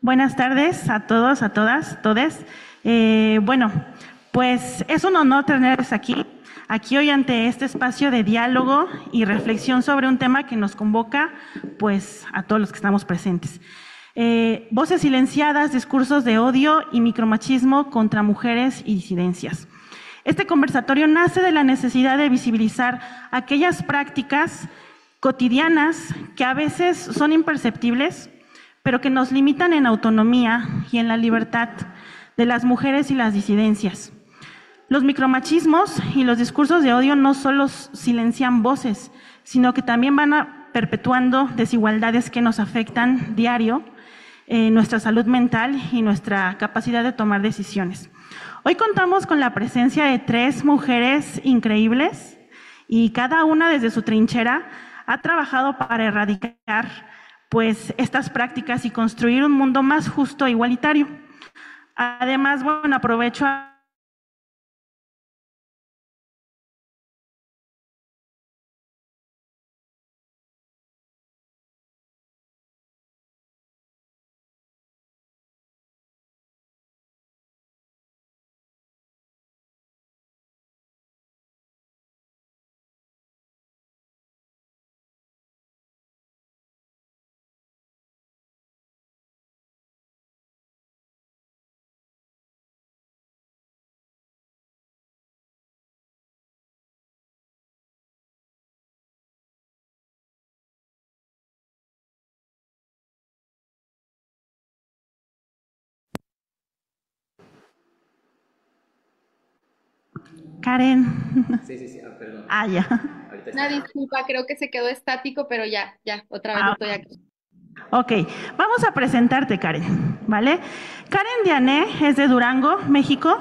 Buenas tardes a todos, a todas, todes. Bueno, pues es un honor tenerles aquí hoy ante este espacio de diálogo y reflexión sobre un tema que nos convoca, pues, a todos los que estamos presentes. Voces silenciadas, discursos de odio y micromachismo contra mujeres y disidencias. Este conversatorio nace de la necesidad de visibilizar aquellas prácticas cotidianas que a veces son imperceptibles, pero que nos limitan en autonomía y en la libertad de las mujeres y las disidencias. Los micromachismos y los discursos de odio no solo silencian voces, sino que también van perpetuando desigualdades que nos afectan diario, nuestra salud mental y nuestra capacidad de tomar decisiones. Hoy contamos con la presencia de 3 mujeres increíbles y cada una desde su trinchera ha trabajado para erradicar pues estas prácticas y construir un mundo más justo e igualitario. Además, bueno, aprovecho Karen. Sí, perdón. Ya. Una disculpa, creo que se quedó estático, pero ya, otra vez estoy aquí. Ok, vamos a presentarte, Karen, ¿vale? Karen Diané es de Durango, México.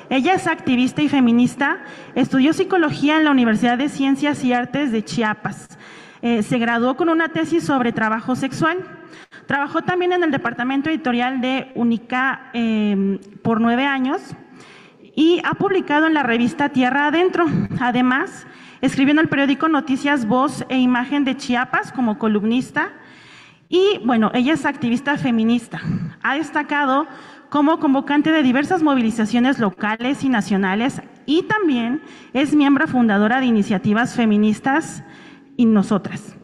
Ella es activista y feminista, estudió psicología en la Universidad de Ciencias y Artes de Chiapas. Se graduó con una tesis sobre trabajo sexual. Trabajó también en el departamento editorial de Única por 9 años y ha publicado en la revista Tierra Adentro. Además, escribió en el periódico Noticias Voz e Imagen de Chiapas como columnista. Y bueno, ella es activista feminista. Ha destacado como convocante de diversas movilizaciones locales y nacionales y también es miembro fundadora de iniciativas feministas y nosotras,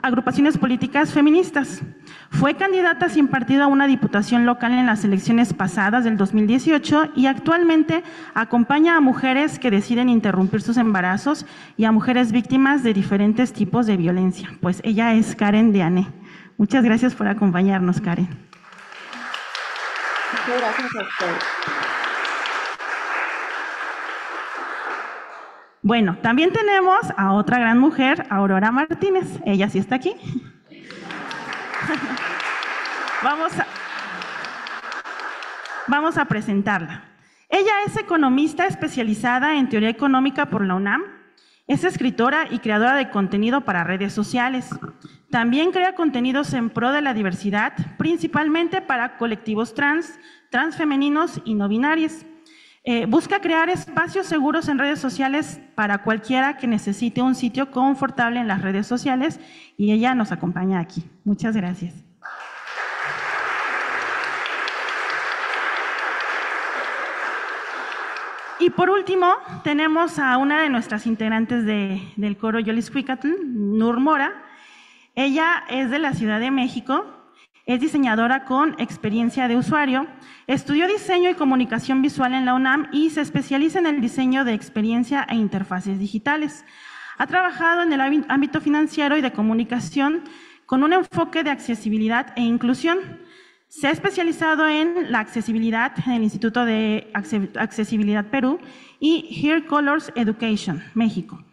agrupaciones políticas feministas. Fue candidata sin partido a una diputación local en las elecciones pasadas del 2018 y actualmente acompaña a mujeres que deciden interrumpir sus embarazos y a mujeres víctimas de diferentes tipos de violencia. Pues ella es Karen Diané. Muchas gracias por acompañarnos, Karen. Muchas gracias a ustedes. Bueno, también tenemos a otra gran mujer, Aurora Martínez. Ella sí está aquí. Vamos a presentarla. Ella es economista especializada en teoría económica por la UNAM. Es escritora y creadora de contenido para redes sociales. También crea contenidos en pro de la diversidad, principalmente para colectivos trans, transfemeninos y no binarios. Busca crear espacios seguros en redes sociales para cualquiera que necesite un sitio confortable en las redes sociales y ella nos acompaña aquí. Muchas gracias. Y por último, tenemos a una de nuestras integrantes del coro Yoliscuicatl, Nur Mora. Ella es de la Ciudad de México, es diseñadora con experiencia de usuario, estudió diseño y comunicación visual en la UNAM y se especializa en el diseño de experiencia e interfaces digitales. Ha trabajado en el ámbito financiero y de comunicación con un enfoque de accesibilidad e inclusión. Se ha especializado en la accesibilidad en el Instituto de Accesibilidad Perú y Here Colors Education, México.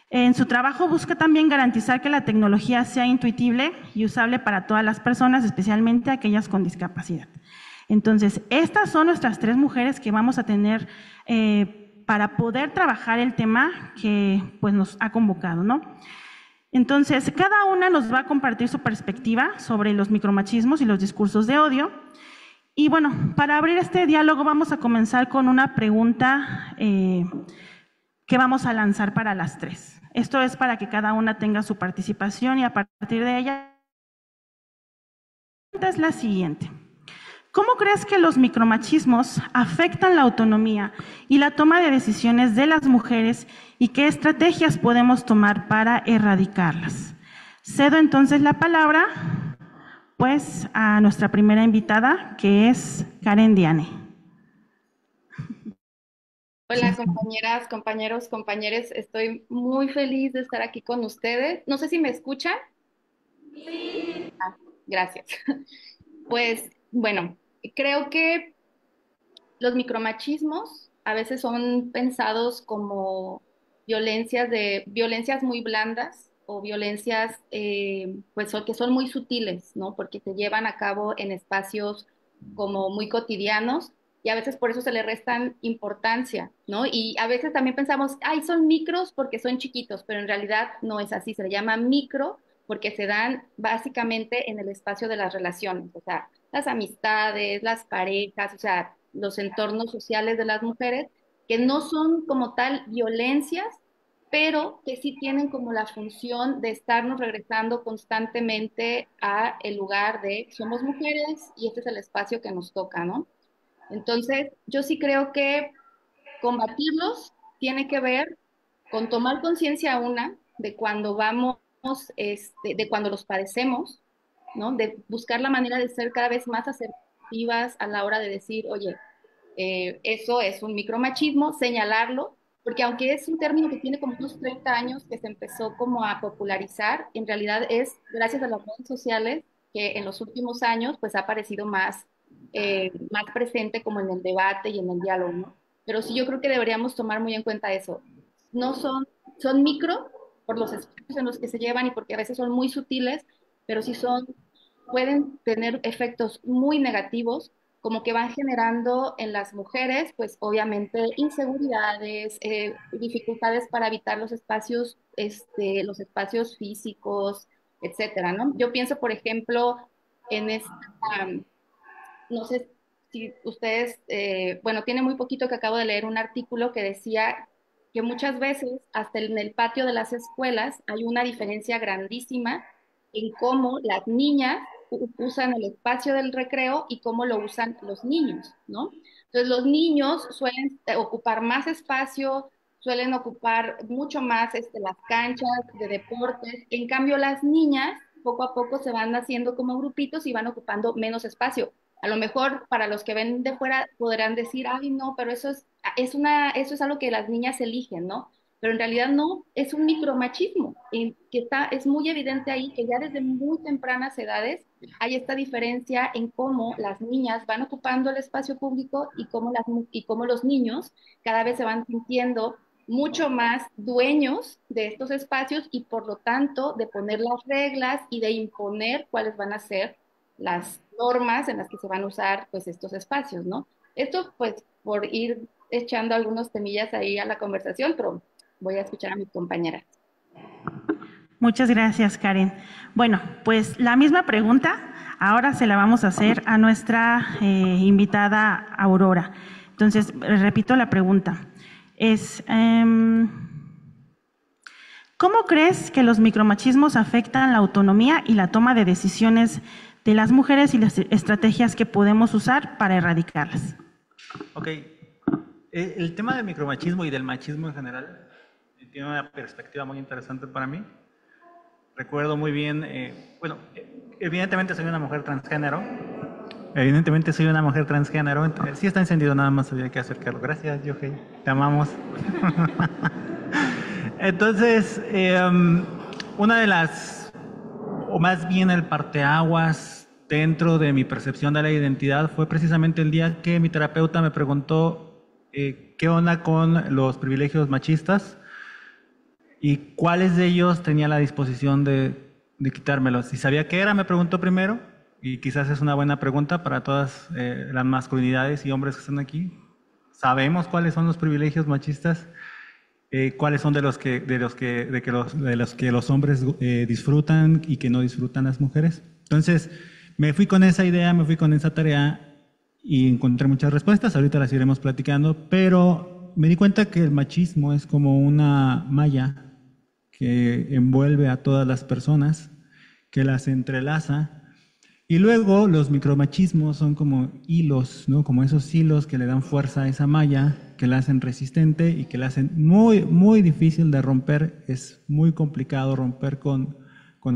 En su trabajo busca también garantizar que la tecnología sea intuitive y usable para todas las personas, especialmente aquellas con discapacidad. Entonces, estas son nuestras 3 mujeres que vamos a tener para poder trabajar el tema que pues, nos ha convocado, ¿no? Entonces, cada una nos va a compartir su perspectiva sobre los micromachismos y los discursos de odio. Y bueno, para abrir este diálogo vamos a comenzar con una pregunta que vamos a lanzar para las 3. Esto es para que cada una tenga su participación y a partir de ella es la siguiente. ¿Cómo crees que los micromachismos afectan la autonomía y la toma de decisiones de las mujeres y qué estrategias podemos tomar para erradicarlas? Cedo entonces la palabra pues a nuestra primera invitada, que es Karen Diane. Hola compañeras, compañeros, compañeres, estoy muy feliz de estar aquí con ustedes. No sé si me escuchan. Sí. Gracias. Pues bueno, creo que los micromachismos a veces son pensados como violencias muy blandas o violencias pues que son muy sutiles, ¿no? Porque se llevan a cabo en espacios como muy cotidianos y a veces por eso se le restan importancia, ¿no? Y a veces también pensamos, ay, son micros porque son chiquitos, pero en realidad no es así, se le llama micro porque se dan básicamente en el espacio de las relaciones, o sea, las amistades, las parejas, o sea, los entornos sociales de las mujeres, que no son como tal violencias, pero que sí tienen como la función de estarnos regresando constantemente a el lugar de somos mujeres y este es el espacio que nos toca, ¿no? Entonces, yo sí creo que combatirlos tiene que ver con tomar conciencia una de cuando vamos, de cuando los padecemos, ¿no? De buscar la manera de ser cada vez más asertivas a la hora de decir, oye, eso es un micromachismo, señalarlo, porque aunque es un término que tiene como unos 30 años que se empezó como a popularizar, en realidad es gracias a las redes sociales que en los últimos años pues ha aparecido más presente como en el debate y en el diálogo, ¿no? Pero sí yo creo que deberíamos tomar muy en cuenta eso. No son micro por los espacios en los que se llevan y porque a veces son muy sutiles, pero sí pueden tener efectos muy negativos como que van generando en las mujeres, pues obviamente inseguridades, dificultades para habitar los espacios físicos, etcétera, ¿no? Yo pienso, por ejemplo, en no sé si ustedes, bueno, tiene muy poquito que acabo de leer un artículo que decía que muchas veces hasta en el patio de las escuelas hay una diferencia grandísima en cómo las niñas usan el espacio del recreo y cómo lo usan los niños, ¿no? Entonces los niños suelen ocupar más espacio, suelen ocupar mucho más las canchas de deportes, en cambio las niñas poco a poco se van haciendo como grupitos y van ocupando menos espacio. A lo mejor para los que ven de fuera podrán decir, ay, no, pero eso es algo que las niñas eligen, ¿no? Pero en realidad no, es un micromachismo, es muy evidente ahí que ya desde muy tempranas edades hay esta diferencia en cómo las niñas van ocupando el espacio público y cómo los niños cada vez se van sintiendo mucho más dueños de estos espacios y por lo tanto de poner las reglas y de imponer cuáles van a ser las normas en las que se van a usar pues estos espacios, ¿no? Esto pues por ir echando algunos temillas ahí a la conversación, pero voy a escuchar a mis compañeras. Muchas gracias, Karen. Bueno, pues la misma pregunta ahora se la vamos a hacer a nuestra invitada Aurora. Entonces, repito la pregunta. ¿Cómo crees que los micromachismos afectan la autonomía y la toma de decisiones de las mujeres y las estrategias que podemos usar para erradicarlas? Ok. El tema del micromachismo y del machismo en general tiene una perspectiva muy interesante para mí. Recuerdo muy bien, bueno, evidentemente soy una mujer transgénero. Sí está encendido, nada más había que acercarlo. Gracias, Yohei, te amamos. Entonces, una de las, o más bien el parteaguas dentro de mi percepción de la identidad fue precisamente el día que mi terapeuta me preguntó qué onda con los privilegios machistas y cuáles de ellos tenía la disposición de quitármelos. Si sabía qué era, me preguntó primero, y quizás es una buena pregunta para todas las masculinidades y hombres que están aquí. ¿Sabemos cuáles son los privilegios machistas? ¿Cuáles son de los que los hombres disfrutan y que no disfrutan las mujeres? Entonces, me fui con esa idea, me fui con esa tarea y encontré muchas respuestas. Ahorita las iremos platicando, pero me di cuenta que el machismo es como una malla que envuelve a todas las personas, que las entrelaza Y luego los micromachismos son como hilos, ¿no? Como esos hilos que le dan fuerza a esa malla, que la hacen resistente y que la hacen muy, muy difícil de romper. Es muy complicado romper con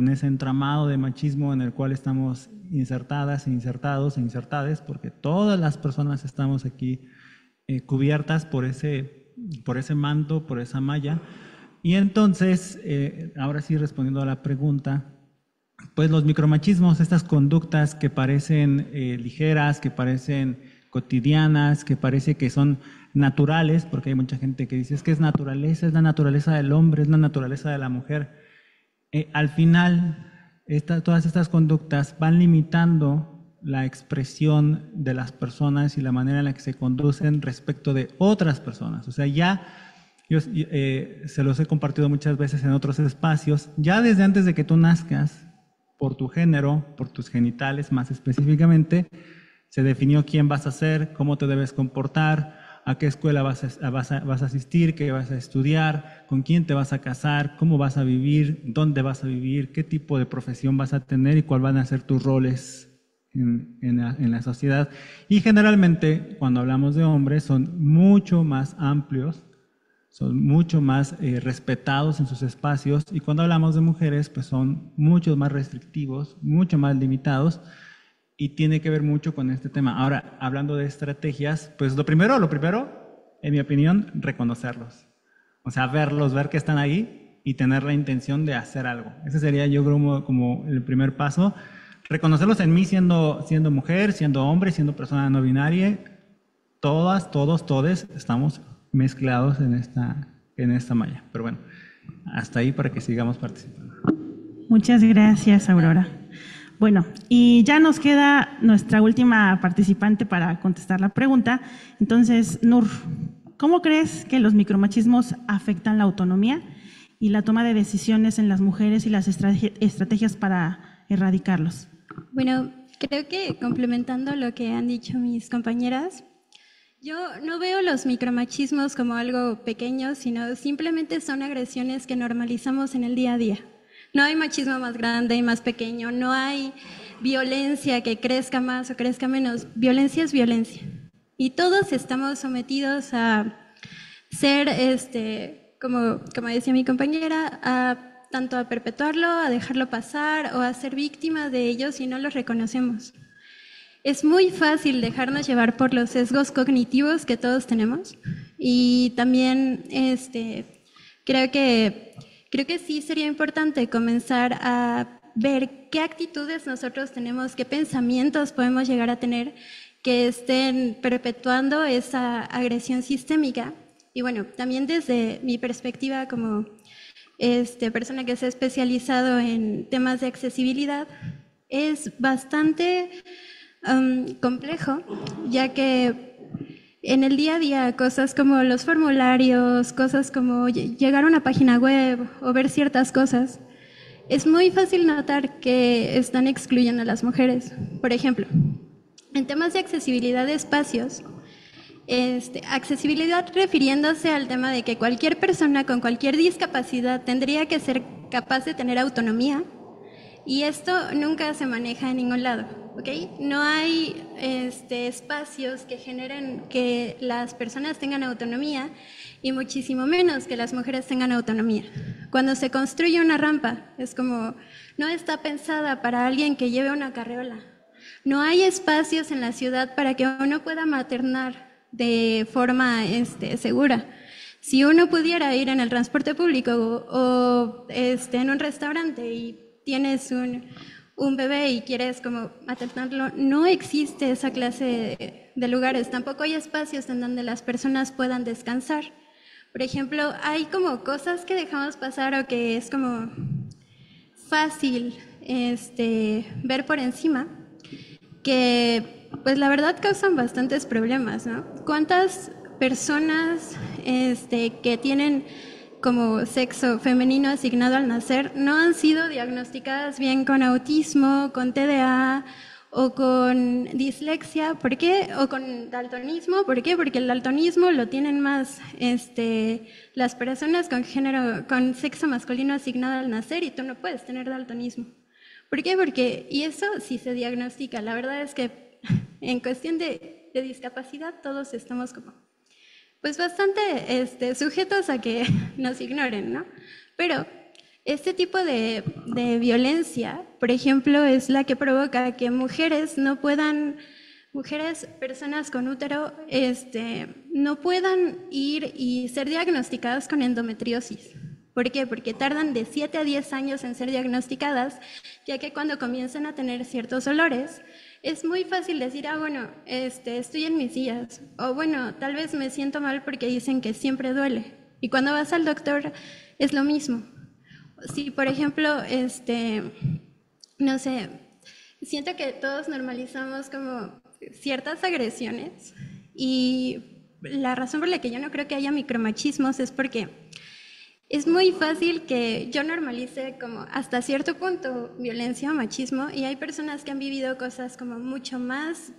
ese entramado de machismo en el cual estamos insertadas, insertados e insertades, porque todas las personas estamos aquí cubiertas por ese manto, por esa malla. Y entonces, ahora sí respondiendo a la pregunta, pues los micromachismos, estas conductas que parecen ligeras, que parecen cotidianas, que parece que son naturales, porque hay mucha gente que dice es que es la naturaleza del hombre, es la naturaleza de la mujer. Al final, todas estas conductas van limitando la expresión de las personas y la manera en la que se conducen respecto de otras personas. O sea, ya yo se los he compartido muchas veces en otros espacios, ya desde antes de que tú nazcas, por tu género, por tus genitales más específicamente, se definió quién vas a ser, cómo te debes comportar, a qué escuela vas a asistir, qué vas a estudiar, con quién te vas a casar, cómo vas a vivir, dónde vas a vivir, qué tipo de profesión vas a tener y cuáles van a ser tus roles en la sociedad. Y generalmente, cuando hablamos de hombres, son mucho más amplios, son mucho más respetados en sus espacios, y cuando hablamos de mujeres, pues son mucho más restrictivos, mucho más limitados, y tiene que ver mucho con este tema. Ahora, hablando de estrategias, pues lo primero, en mi opinión, reconocerlos. O sea, verlos, ver que están ahí y tener la intención de hacer algo. Ese sería, yo creo, como el primer paso. Reconocerlos en mí siendo mujer, siendo hombre, siendo persona no binaria. Todas, todos, todes estamos mezclados en esta malla. Pero bueno, hasta ahí para que sigamos participando. Muchas gracias, Aurora. Bueno, y ya nos queda nuestra última participante para contestar la pregunta. Entonces, Nur, ¿cómo crees que los micromachismos afectan la autonomía y la toma de decisiones en las mujeres y las estrategias para erradicarlos? Bueno, creo que complementando lo que han dicho mis compañeras, yo no veo los micromachismos como algo pequeño, sino simplemente son agresiones que normalizamos en el día a día. No hay machismo más grande y más pequeño, no hay violencia que crezca más o crezca menos. Violencia es violencia. Y todos estamos sometidos a ser, como decía mi compañera, tanto a perpetuarlo, a dejarlo pasar o a ser víctimas de ellos si no los reconocemos. Es muy fácil dejarnos llevar por los sesgos cognitivos que todos tenemos, y también creo que sí sería importante comenzar a ver qué actitudes nosotros tenemos, qué pensamientos podemos llegar a tener que estén perpetuando esa agresión sistémica. Y bueno, también desde mi perspectiva como persona que se ha especializado en temas de accesibilidad, es bastante complejo, ya que en el día a día cosas como los formularios, cosas como llegar a una página web o ver ciertas cosas, es muy fácil notar que están excluyendo a las mujeres. Por ejemplo, en temas de accesibilidad de espacios, accesibilidad refiriéndose al tema de que cualquier persona con cualquier discapacidad tendría que ser capaz de tener autonomía, y esto nunca se maneja en ningún lado, ¿ok? No hay espacios que generen que las personas tengan autonomía, y muchísimo menos que las mujeres tengan autonomía. Cuando se construye una rampa, es como, no está pensada para alguien que lleve una carreola. No hay espacios en la ciudad para que uno pueda maternar de forma segura. Si uno pudiera ir en el transporte público o en un restaurante y tienes un bebé y quieres como maternarlo, no existe esa clase de lugares. Tampoco hay espacios en donde las personas puedan descansar. Por ejemplo, hay como cosas que dejamos pasar o que es como fácil ver por encima, que pues la verdad causan bastantes problemas, ¿no? ¿Cuántas personas que tienen como sexo femenino asignado al nacer no han sido diagnosticadas bien con autismo, con TDA o con dislexia? ¿Por qué? O con daltonismo. ¿Por qué? Porque el daltonismo lo tienen más las personas con sexo masculino asignado al nacer, y tú no puedes tener daltonismo. ¿Por qué? Porque, y eso sí se diagnostica, la verdad es que en cuestión de discapacidad todos estamos como, pues bastante sujetos a que nos ignoren, ¿no? Pero este tipo de violencia, por ejemplo, es la que provoca que mujeres no puedan, mujeres, personas con útero, no puedan ir y ser diagnosticadas con endometriosis. ¿Por qué? Porque tardan de 7 a 10 años en ser diagnosticadas, ya que cuando comienzan a tener ciertos olores, es muy fácil decir, ah, bueno, estoy en mis días, o bueno, tal vez me siento mal porque dicen que siempre duele. Y cuando vas al doctor es lo mismo. Si, por ejemplo, no sé, siento que todos normalizamos como ciertas agresiones y la razón por la que yo no creo que haya micromachismos es porque es muy fácil que yo normalice como hasta cierto punto violencia o machismo y hay personas que han vivido cosas como mucho más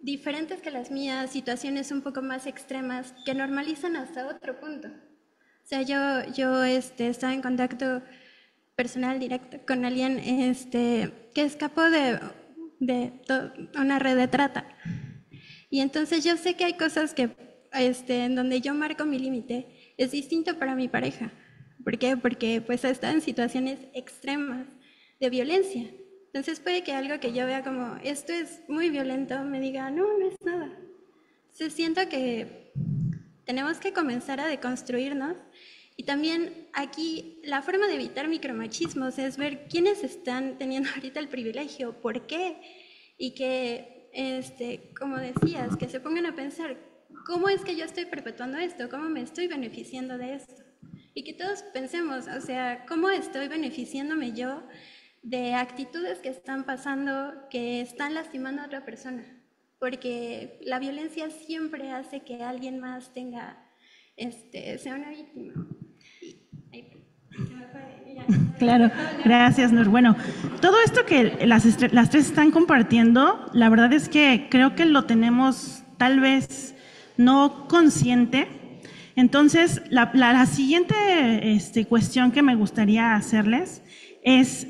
diferentes que las mías, situaciones un poco más extremas que normalizan hasta otro punto. O sea, yo estaba en contacto personal directo con alguien que escapó de una red de trata. Y entonces yo sé que hay cosas que en donde yo marco mi límite es distinto para mi pareja. ¿Por qué? Porque pues está en situaciones extremas de violencia. Entonces puede que algo que yo vea como esto es muy violento me diga, no, no es nada. Entonces siento que tenemos que comenzar a deconstruirnos y también aquí la forma de evitar micromachismos es ver quiénes están teniendo ahorita el privilegio, por qué, y que, como decías, que se pongan a pensar, ¿cómo es que yo estoy perpetuando esto? ¿Cómo me estoy beneficiando de esto? Y que todos pensemos, o sea, ¿cómo estoy beneficiándome yo de actitudes que están pasando, que están lastimando a otra persona? Porque la violencia siempre hace que alguien más tenga, sea una víctima. Claro, gracias, Nur. Bueno, todo esto que las tres están compartiendo, la verdad es que creo que lo tenemos tal vez no consciente. Entonces, la siguiente cuestión que me gustaría hacerles es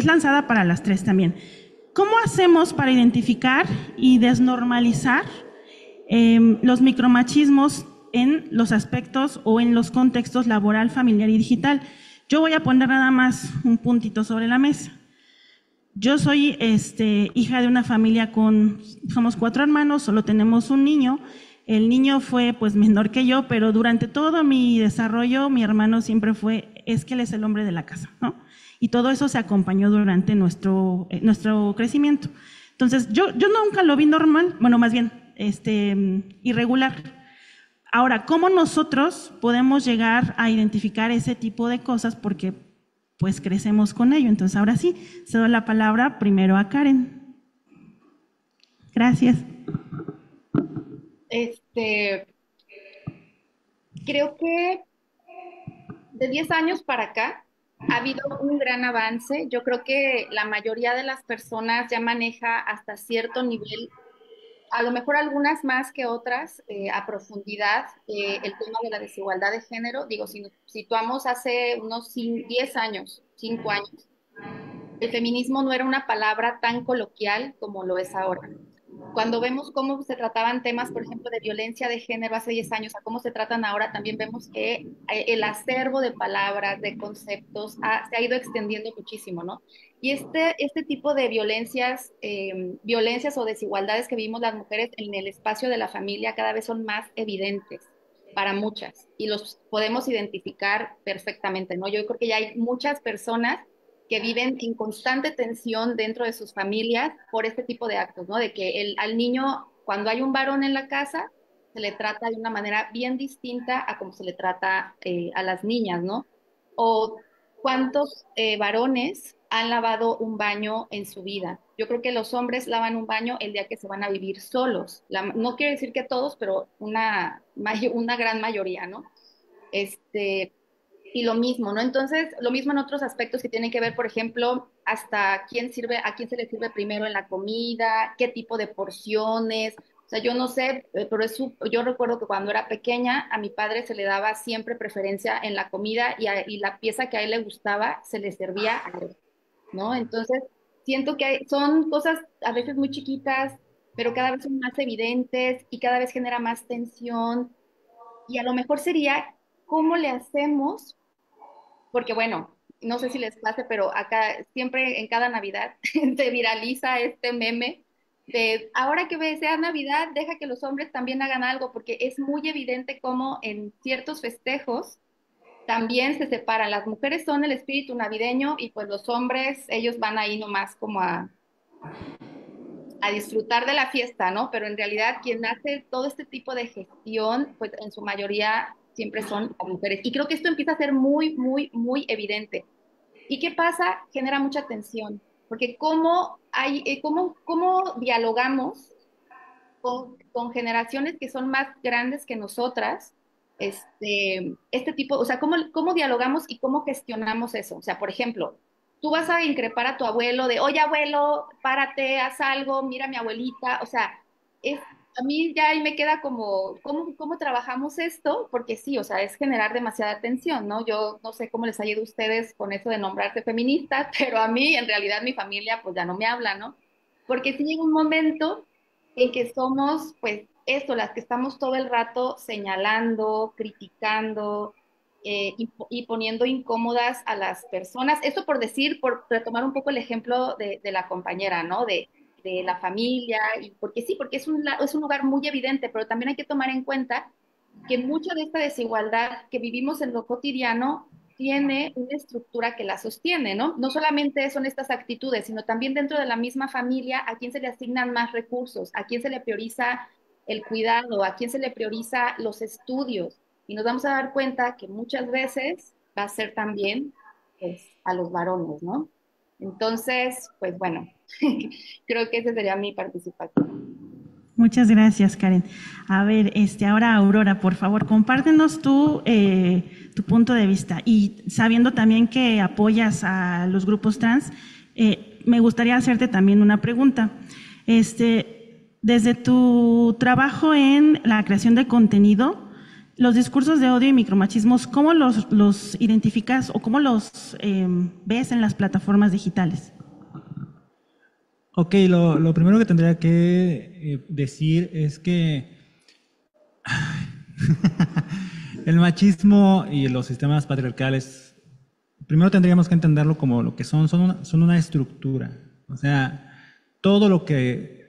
lanzada para las tres también. ¿Cómo hacemos para identificar y desnormalizar los micromachismos en los aspectos o en los contextos laboral, familiar y digital? Yo voy a poner nada más un puntito sobre la mesa. Yo soy hija de una familia somos 4 hermanos, solo tenemos un niño. El niño fue pues menor que yo, pero durante todo mi desarrollo mi hermano siempre es que él es el hombre de la casa, ¿no? Y todo eso se acompañó durante nuestro crecimiento. Entonces yo nunca lo vi normal, bueno, más bien irregular. Ahora, ¿cómo nosotros podemos llegar a identificar ese tipo de cosas? Porque pues crecemos con ello. Entonces, ahora sí, cedo la palabra primero a Karen. Gracias. Creo que de 10 años para acá ha habido un gran avance. Yo creo que la mayoría de las personas ya maneja hasta cierto nivel, a lo mejor algunas más que otras, a profundidad, el tema de la desigualdad de género. Digo, si nos situamos hace unos 10 años, 5 años, el feminismo no era una palabra tan coloquial como lo es ahora. Cuando vemos cómo se trataban temas, por ejemplo, de violencia de género hace 10 años a cómo se tratan ahora, también vemos que el acervo de palabras, de conceptos, se ha ido extendiendo muchísimo, ¿no? Y este tipo de violencias o desigualdades que vivimos las mujeres en el espacio de la familia cada vez son más evidentes para muchas y los podemos identificar perfectamente, ¿no? Yo creo que ya hay muchas personas que viven en constante tensión dentro de sus familias por este tipo de actos, ¿no? De que al niño, cuando hay un varón en la casa, se le trata de una manera bien distinta a como se le trata a las niñas, ¿no? O cuántos varones han lavado un baño en su vida. Yo creo que los hombres lavan un baño el día que se van a vivir solos. No quiero decir que todos, pero una gran mayoría, ¿no? Y lo mismo, ¿no? Entonces, lo mismo en otros aspectos que tienen que ver, por ejemplo, hasta a quién se le sirve primero en la comida, qué tipo de porciones. O sea, yo no sé, pero yo recuerdo que cuando era pequeña, a mi padre se le daba siempre preferencia en la comida y la pieza que a él le gustaba se le servía a él. ¿no? Entonces, siento que son cosas a veces muy chiquitas, pero cada vez son más evidentes y cada vez genera más tensión. Y a lo mejor sería, ¿cómo le hacemos? Porque bueno, no sé si les pase, pero acá siempre en cada Navidad se viraliza este meme de ahora que sea Navidad, deja que los hombres también hagan algo, porque es muy evidente cómo en ciertos festejos también se separan. Las mujeres son el espíritu navideño y pues los hombres, ellos van ahí nomás como a disfrutar de la fiesta, ¿no? Pero en realidad quien hace todo este tipo de gestión, pues en su mayoría siempre son las mujeres. Y creo que esto empieza a ser muy, muy, muy evidente. ¿Y qué pasa? Genera mucha tensión, porque cómo dialogamos con generaciones que son más grandes que nosotras, este tipo, o sea, cómo dialogamos y cómo gestionamos eso. O sea, por ejemplo, tú vas a increpar a tu abuelo de, oye, abuelo, párate, haz algo, mira a mi abuelita. O sea, a mí ya ahí me queda como, ¿cómo trabajamos esto? Porque sí, o sea, es generar demasiada tensión, ¿no? Yo no sé cómo les ha ido a ustedes con eso de nombrarse feministas, pero a mí, en realidad, mi familia, pues ya no me habla, ¿no? Porque sí llega un momento en que somos, pues, esto, las que estamos todo el rato señalando, criticando y poniendo incómodas a las personas. Esto por decir, por retomar un poco el ejemplo de la compañera, ¿no? De la familia, y porque sí, porque es un lugar muy evidente, pero también hay que tomar en cuenta que mucha de esta desigualdad que vivimos en lo cotidiano tiene una estructura que la sostiene, ¿no? No solamente son estas actitudes, sino también dentro de la misma familia, a quién se le asignan más recursos, a quién se le prioriza el cuidado, a quién se le prioriza los estudios. Y nos vamos a dar cuenta que muchas veces va a ser también, pues, a los varones, ¿no? Entonces, pues bueno, creo que esa sería mi participación. Muchas gracias, Karen. A ver, ahora Aurora, por favor, compártenos tu punto de vista. Y sabiendo también que apoyas a los grupos trans, me gustaría hacerte también una pregunta. Desde tu trabajo en la creación de contenido, los discursos de odio y micromachismos, ¿cómo los identificas o cómo los ves en las plataformas digitales? Ok, lo primero que tendría que decir es que el machismo y los sistemas patriarcales, primero tendríamos que entenderlo como lo que son una estructura. O sea, todo lo que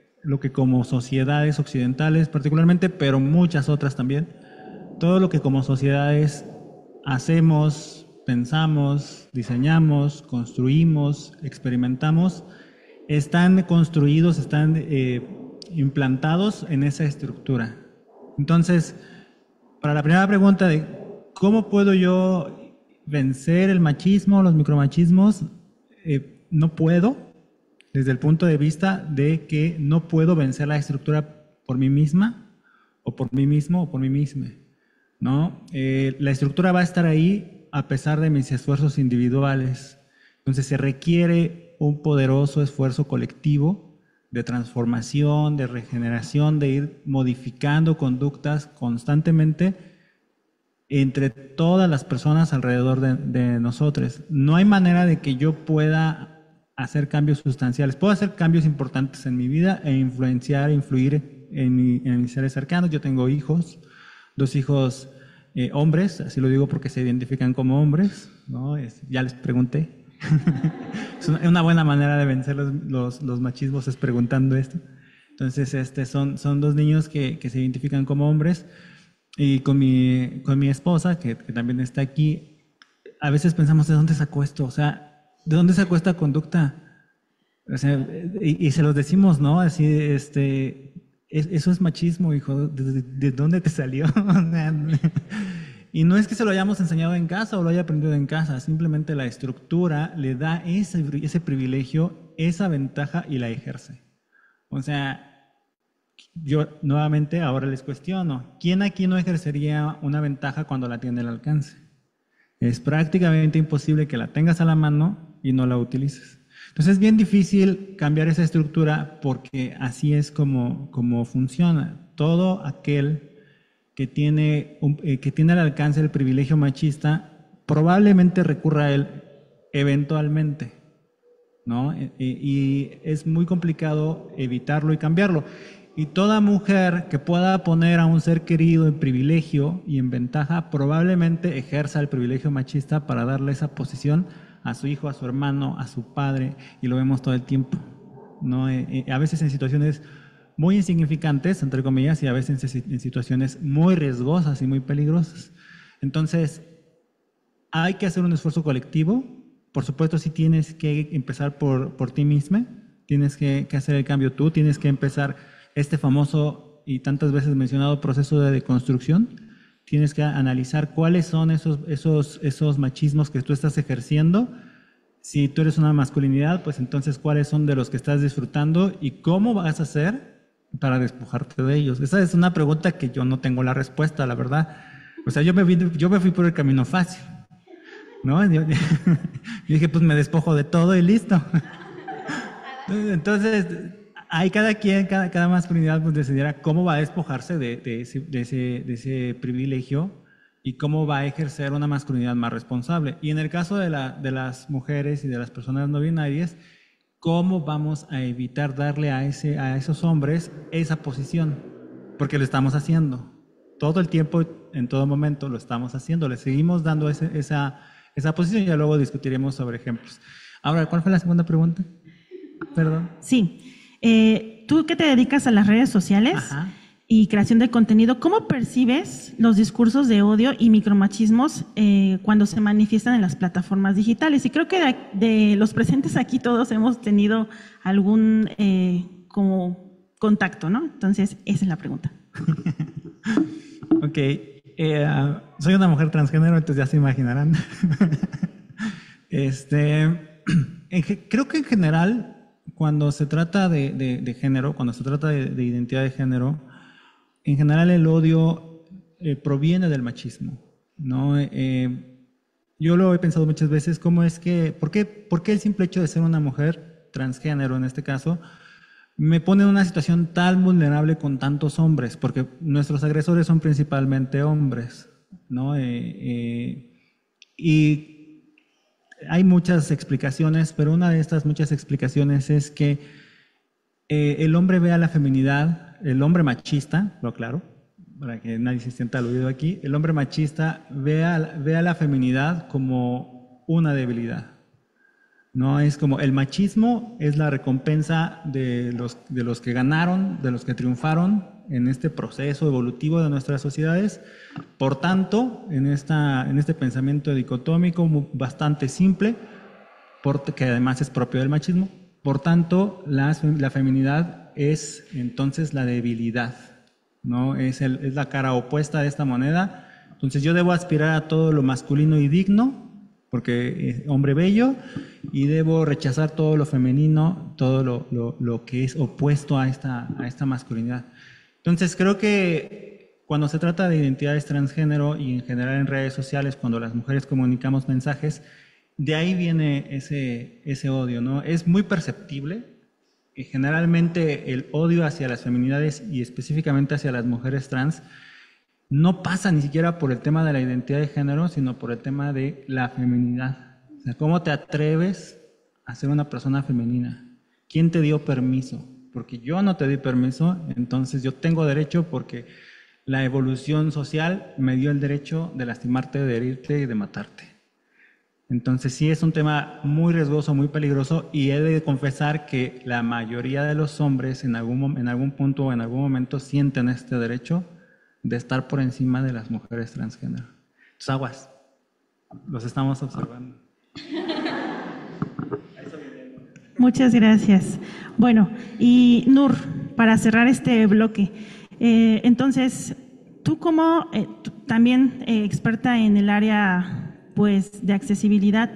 como sociedades occidentales particularmente, pero muchas otras también, todo lo que como sociedades hacemos, pensamos, diseñamos, construimos, experimentamos, están construidos, están implantados en esa estructura. Entonces, para la primera pregunta de cómo puedo yo vencer el machismo, los micromachismos, no puedo, desde el punto de vista de que no puedo vencer la estructura por mí misma, o por mí mismo, o por mí misma, ¿no? La estructura va a estar ahí a pesar de mis esfuerzos individuales. Entonces se requiere un poderoso esfuerzo colectivo de transformación, de regeneración, de ir modificando conductas constantemente entre todas las personas alrededor de nosotros. No hay manera de que yo pueda hacer cambios sustanciales. Puedo hacer cambios importantes en mi vida e influir en mis seres cercanos. Yo tengo hijos, 2 hijos hombres, así lo digo porque se identifican como hombres, ¿no? Ya les pregunté. Es una buena manera de vencer los machismos es preguntando esto. Entonces, son 2 niños que se identifican como hombres, y con mi esposa, que también está aquí, a veces pensamos, ¿de dónde sacó esto? O sea, ¿de dónde sacó esta conducta? O sea, y se los decimos, ¿no? Así, eso es machismo, hijo, ¿de dónde te salió? Y no es que se lo hayamos enseñado en casa o lo haya aprendido en casa, simplemente la estructura le da ese privilegio, esa ventaja y la ejerce. O sea, yo nuevamente ahora les cuestiono, ¿quién aquí no ejercería una ventaja cuando la tiene al alcance? Es prácticamente imposible que la tengas a la mano y no la utilices. Entonces es bien difícil cambiar esa estructura porque así es como funciona. Todo aquel que tiene al alcance el privilegio machista, probablemente recurra a él eventualmente, ¿no? Y es muy complicado evitarlo y cambiarlo. Y toda mujer que pueda poner a un ser querido en privilegio y en ventaja, probablemente ejerza el privilegio machista para darle esa posición a su hijo, a su hermano, a su padre, y lo vemos todo el tiempo, ¿no? A veces en situaciones muy insignificantes, entre comillas, y a veces en situaciones muy riesgosas y muy peligrosas. Entonces, hay que hacer un esfuerzo colectivo. Por supuesto, si tienes que empezar por ti misma, tienes que hacer el cambio tú, tienes que empezar este famoso y tantas veces mencionado proceso de deconstrucción. Tienes que analizar cuáles son esos machismos que tú estás ejerciendo. Si tú eres una masculinidad, pues entonces cuáles son de los que estás disfrutando y cómo vas a hacer para despojarte de ellos. Esa es una pregunta que yo no tengo la respuesta, la verdad. O sea, yo me fui por el camino fácil, ¿no? Yo dije, pues me despojo de todo y listo. Entonces, ahí cada masculinidad pues decidirá cómo va a despojarse de ese privilegio y cómo va a ejercer una masculinidad más responsable. Y en el caso de las mujeres y de las personas no binarias, ¿cómo vamos a evitar darle a esos hombres esa posición? Porque lo estamos haciendo. Todo el tiempo, en todo momento, lo estamos haciendo. Le seguimos dando esa posición y ya luego discutiremos sobre ejemplos. Ahora, ¿cuál fue la segunda pregunta? Perdón. Sí. Tú que te dedicas a las redes sociales, ajá, y creación de contenido, ¿cómo percibes los discursos de odio y micromachismos cuando se manifiestan en las plataformas digitales? Y creo que de los presentes aquí todos hemos tenido algún como contacto, ¿no? Entonces, esa es la pregunta. Ok. Soy una mujer transgénero, entonces ya se imaginarán. Creo que en general, cuando se trata de género, cuando se trata de identidad de género, en general el odio proviene del machismo, ¿no? Yo lo he pensado muchas veces, ¿por qué el simple hecho de ser una mujer transgénero en este caso me pone en una situación tan vulnerable con tantos hombres? Porque nuestros agresores son principalmente hombres, ¿no? Y hay muchas explicaciones, pero una de estas muchas explicaciones es que el hombre ve a la feminidad, el hombre machista, lo aclaro, para que nadie se sienta aludido aquí, el hombre machista ve a la feminidad como una debilidad. No es como el machismo es la recompensa de los que ganaron, de los que triunfaron en este proceso evolutivo de nuestras sociedades. Por tanto, en este pensamiento dicotómico bastante simple, que además es propio del machismo, por tanto, la feminidad es entonces la debilidad, ¿no? Es la cara opuesta de esta moneda. Entonces yo debo aspirar a todo lo masculino y digno, porque es hombre bello, y debo rechazar todo lo femenino, todo lo que es opuesto a esta masculinidad. Entonces creo que cuando se trata de identidades transgénero y en general en redes sociales, cuando las mujeres comunicamos mensajes, de ahí viene ese odio, ¿no? Es muy perceptible. Y generalmente el odio hacia las feminidades y específicamente hacia las mujeres trans no pasa ni siquiera por el tema de la identidad de género, sino por el tema de la feminidad. O sea, ¿cómo te atreves a ser una persona femenina? ¿Quién te dio permiso? Porque yo no te di permiso, entonces yo tengo derecho porque la evolución social me dio el derecho de lastimarte, de herirte y de matarte. Entonces sí es un tema muy riesgoso, muy peligroso, y he de confesar que la mayoría de los hombres en algún punto o en algún momento sienten este derecho de estar por encima de las mujeres transgénero. Entonces, aguas, los estamos observando. Muchas gracias. Bueno, y Nur, para cerrar este bloque, entonces, tú como también experta en el área pues de accesibilidad,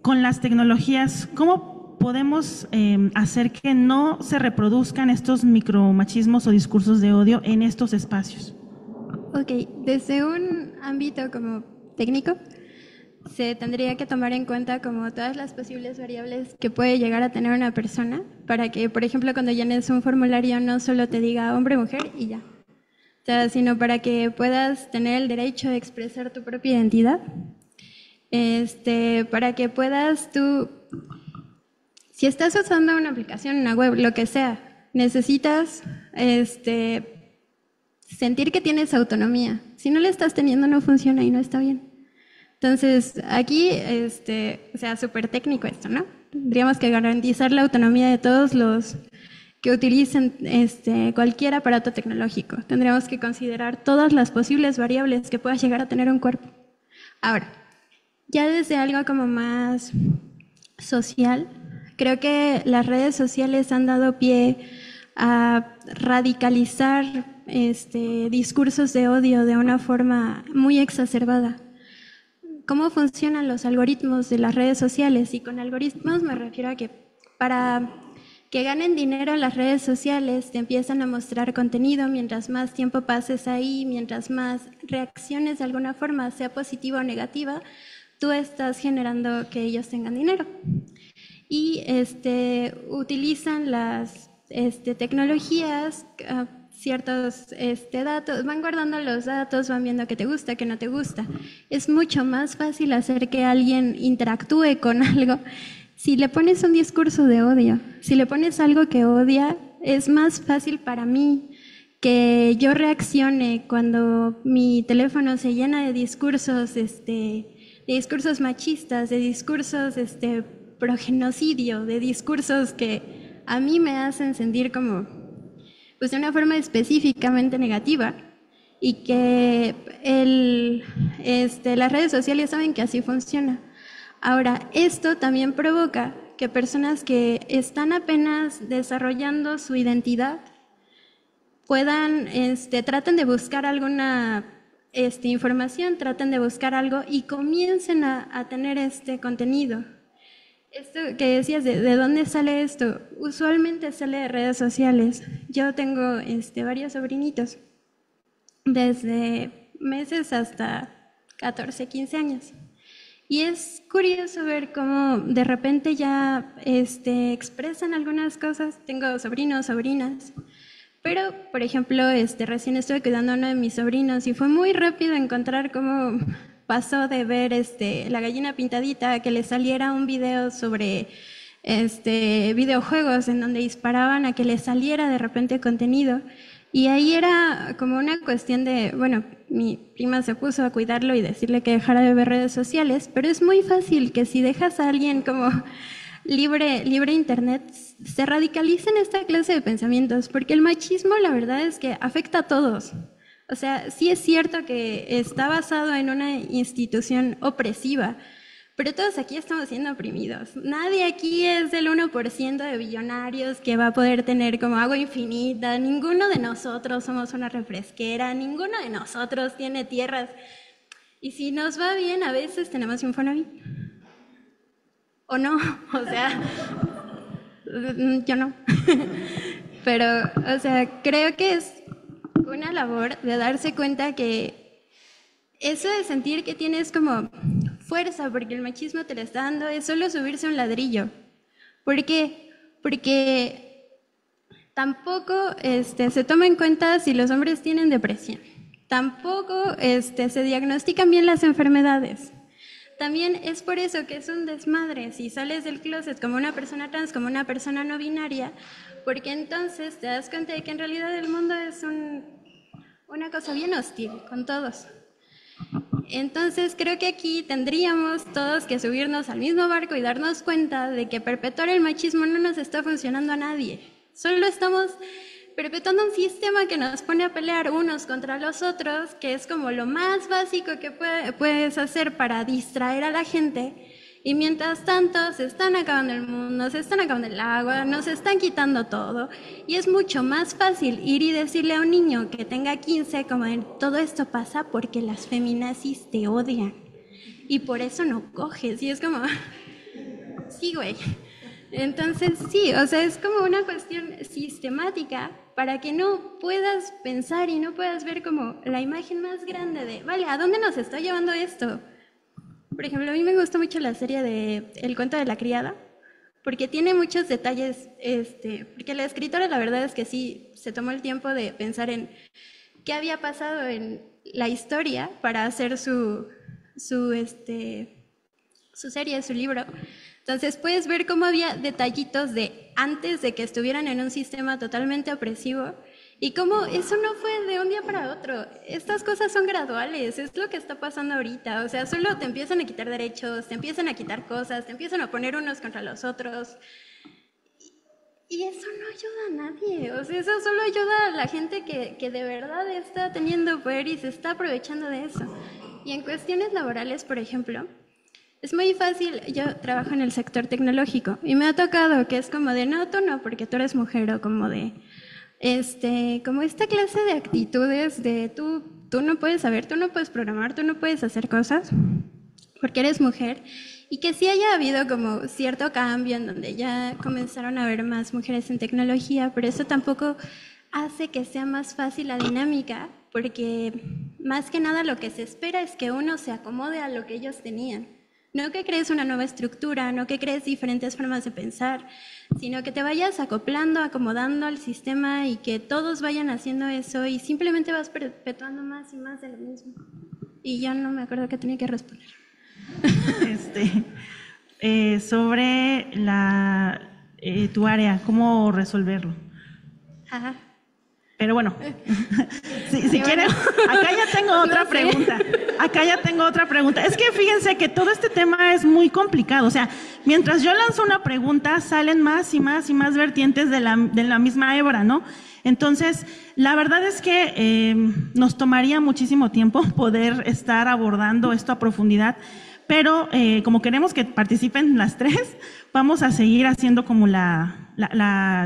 con las tecnologías, ¿cómo podemos hacer que no se reproduzcan estos micromachismos o discursos de odio en estos espacios? Ok, desde un ámbito como técnico, se tendría que tomar en cuenta como todas las posibles variables que puede llegar a tener una persona para que, por ejemplo, cuando llenes un formulario no solo te diga hombre, mujer y ya. O sea, sino para que puedas tener el derecho de expresar tu propia identidad, para que puedas tú Si estás usando una aplicación, una web, lo que sea, necesitas sentir que tienes autonomía. Si no la estás teniendo, no funciona y no está bien. Entonces, aquí, o sea, súper técnico esto, ¿no? Tendríamos que garantizar la autonomía de todos los que utilicen cualquier aparato tecnológico. Tendríamos que considerar todas las posibles variables que pueda llegar a tener un cuerpo. Ahora, ya desde algo como más social, creo que las redes sociales han dado pie a radicalizar discursos de odio de una forma muy exacerbada. ¿Cómo funcionan los algoritmos de las redes sociales? Y con algoritmos me refiero a que para que ganen dinero las redes sociales te empiezan a mostrar contenido mientras más tiempo pases ahí, mientras más reacciones de alguna forma, sea positiva o negativa, tú estás generando que ellos tengan dinero. Y utilizan las tecnologías, ciertos datos, van guardando los datos, van viendo qué te gusta, qué no te gusta. Es mucho más fácil hacer que alguien interactúe con algo si le pones un discurso de odio, si le pones algo que odia, es más fácil para mí que yo reaccione cuando mi teléfono se llena de discursos machistas, de discursos progenocidio, de discursos que a mí me hacen sentir como pues de una forma específicamente negativa, y que las redes sociales saben que así funciona. Ahora, esto también provoca que personas que están apenas desarrollando su identidad puedan, traten de buscar alguna información, traten de buscar algo y comiencen a tener este contenido. Esto que decías, ¿de dónde sale esto? Usualmente sale de redes sociales. Yo tengo varios sobrinitos, desde meses hasta 14, 15 años. Y es curioso ver cómo de repente ya expresan algunas cosas. Tengo sobrinos, sobrinas. Pero, por ejemplo, recién estuve cuidando a uno de mis sobrinos y fue muy rápido encontrar cómo pasó de ver la gallina pintadita a que le saliera un video sobre videojuegos en donde disparaban, a que le saliera de repente contenido. Y ahí era como una cuestión de, bueno, mi prima se puso a cuidarlo y decirle que dejara de ver redes sociales, pero es muy fácil que si dejas a alguien como libre internet, se radicalicen esta clase de pensamientos, porque el machismo la verdad es que afecta a todos. O sea, sí es cierto que está basado en una institución opresiva, pero todos aquí estamos siendo oprimidos. Nadie aquí es del 1% de billonarios que va a poder tener como agua infinita. Ninguno de nosotros somos una refresquera. Ninguno de nosotros tiene tierras. Y si nos va bien, a veces tenemos Infonavit. ¿O no? O sea, yo no. Pero, o sea, creo que es una labor de darse cuenta que eso de sentir que tienes como fuerza porque el machismo te lo está dando es solo subirse a un ladrillo. ¿Por qué? Porque tampoco se toma en cuenta si los hombres tienen depresión. Tampoco se diagnostican bien las enfermedades. También es por eso que es un desmadre si sales del closet como una persona trans, como una persona no binaria, porque entonces te das cuenta de que en realidad el mundo es una cosa bien hostil con todos. Entonces creo que aquí tendríamos todos que subirnos al mismo barco y darnos cuenta de que perpetuar el machismo no nos está funcionando a nadie. Solo estamos perpetuando un sistema que nos pone a pelear unos contra los otros, que es como lo más básico que puedes hacer para distraer a la gente. Y mientras tanto se están acabando el mundo, se están acabando el agua, nos están quitando todo. Y es mucho más fácil ir y decirle a un niño que tenga 15 como todo esto pasa porque las feminazis te odian. Y por eso no coges. Y es como, sí, güey. Entonces sí, o sea, es como una cuestión sistemática para que no puedas pensar y no puedas ver como la imagen más grande de, vale, ¿a dónde nos está llevando esto? Por ejemplo, a mí me gusta mucho la serie de El cuento de la criada, porque tiene muchos detalles, porque la escritora la verdad es que sí se tomó el tiempo de pensar en qué había pasado en la historia para hacer su serie, su libro, Entonces puedes ver cómo había detallitos de antes de que estuvieran en un sistema totalmente opresivo y cómo eso no fue de un día para otro. Estas cosas son graduales, es lo que está pasando ahorita. O sea, solo te empiezan a quitar derechos, te empiezan a quitar cosas, te empiezan a poner unos contra los otros. Y eso no ayuda a nadie, o sea, eso solo ayuda a la gente que de verdad está teniendo poder y se está aprovechando de eso. Y en cuestiones laborales, por ejemplo, es muy fácil, yo trabajo en el sector tecnológico y me ha tocado que es como de no, tú no, porque tú eres mujer, o como de, como esta clase de actitudes de tú no puedes saber, tú no puedes programar, tú no puedes hacer cosas porque eres mujer. Y que sí haya habido como cierto cambio en donde ya comenzaron a haber más mujeres en tecnología, pero eso tampoco hace que sea más fácil la dinámica, porque más que nada lo que se espera es que uno se acomode a lo que ellos tenían. No que crees una nueva estructura, no que crees diferentes formas de pensar, sino que te vayas acoplando, acomodando al sistema y que todos vayan haciendo eso y simplemente vas perpetuando más y más de lo mismo. Y ya no me acuerdo qué tenía que responder. Sobre tu área, cómo resolverlo. Ajá. Pero bueno, si quieren, acá ya tengo otra pregunta. Acá ya tengo otra pregunta. Es que fíjense que todo este tema es muy complicado. O sea, mientras yo lanzo una pregunta, salen más y más y más vertientes de la misma hebra, ¿no? Entonces, la verdad es que nos tomaría muchísimo tiempo poder estar abordando esto a profundidad. Pero como queremos que participen las tres, vamos a seguir haciendo como la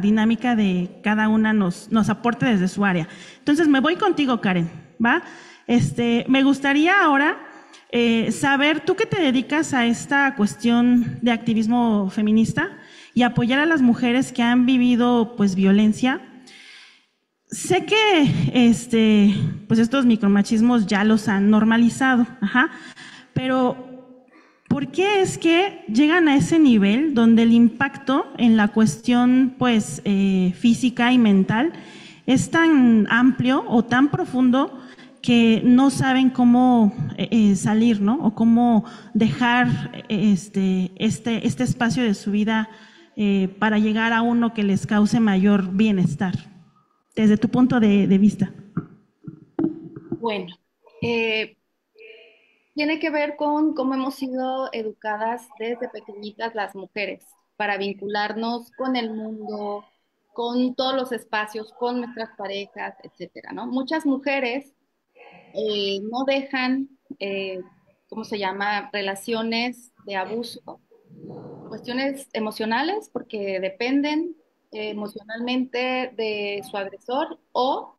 dinámica de cada una nos aporte desde su área. Entonces me voy contigo, Karen, ¿va? Me gustaría ahora saber, tú que te dedicas a esta cuestión de activismo feminista y apoyar a las mujeres que han vivido pues violencia. Sé que pues estos micromachismos ya los han normalizado, pero ¿por qué es que llegan a ese nivel donde el impacto en la cuestión pues, física y mental es tan amplio o tan profundo que no saben cómo salir, ¿no? O cómo dejar este espacio de su vida para llegar a uno que les cause mayor bienestar, desde tu punto de vista? Bueno, tiene que ver con cómo hemos sido educadas desde pequeñitas las mujeres para vincularnos con el mundo, con todos los espacios, con nuestras parejas, etcétera, ¿no? Muchas mujeres no dejan, ¿cómo se llama?, relaciones de abuso, cuestiones emocionales, porque dependen emocionalmente de su agresor o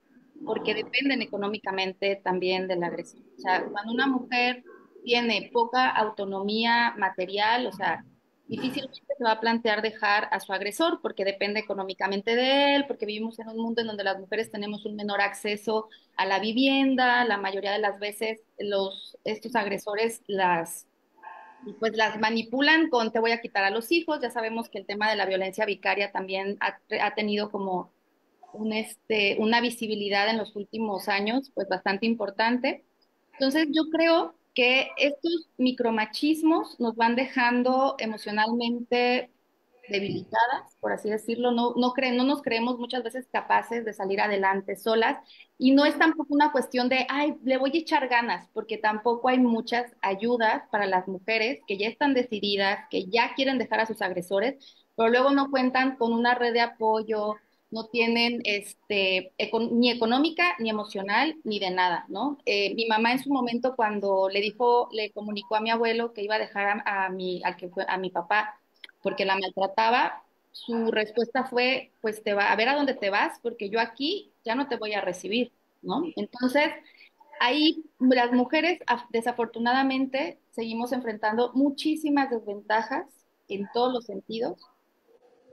porque dependen económicamente también del agresor. O sea, cuando una mujer tiene poca autonomía material, o sea, difícilmente se va a plantear dejar a su agresor porque depende económicamente de él, porque vivimos en un mundo en donde las mujeres tenemos un menor acceso a la vivienda, la mayoría de las veces estos agresores pues las manipulan con te voy a quitar a los hijos. Ya sabemos que el tema de la violencia vicaria también ha tenido como una visibilidad en los últimos años, pues bastante importante. Entonces yo creo que estos micromachismos nos van dejando emocionalmente debilitadas, por así decirlo, no nos creemos muchas veces capaces de salir adelante solas y no es tampoco una cuestión de, ay, le voy a echar ganas, porque tampoco hay muchas ayudas para las mujeres que ya están decididas, que ya quieren dejar a sus agresores, pero luego no cuentan con una red de apoyo, no tienen ni económica, ni emocional, ni de nada, ¿no? Mi mamá en su momento cuando le comunicó a mi abuelo que iba a dejar a mi papá porque la maltrataba, su respuesta fue, pues a ver a dónde te vas, porque yo aquí ya no te voy a recibir, ¿no? Entonces, ahí las mujeres desafortunadamente seguimos enfrentando muchísimas desventajas en todos los sentidos.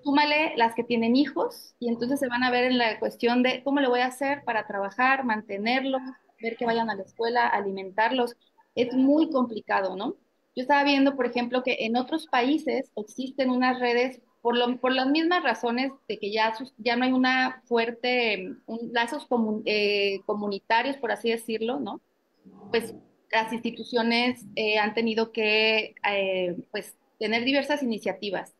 Súmale las que tienen hijos y entonces se van a ver en la cuestión de cómo le voy a hacer para trabajar, mantenerlos, ver que vayan a la escuela, alimentarlos. Es muy complicado, ¿no? Yo estaba viendo, por ejemplo, que en otros países existen unas redes por las mismas razones de que ya no hay una fuerte, lazos comunitarios, por así decirlo, ¿no? Pues las instituciones han tenido que pues tener diversas iniciativas.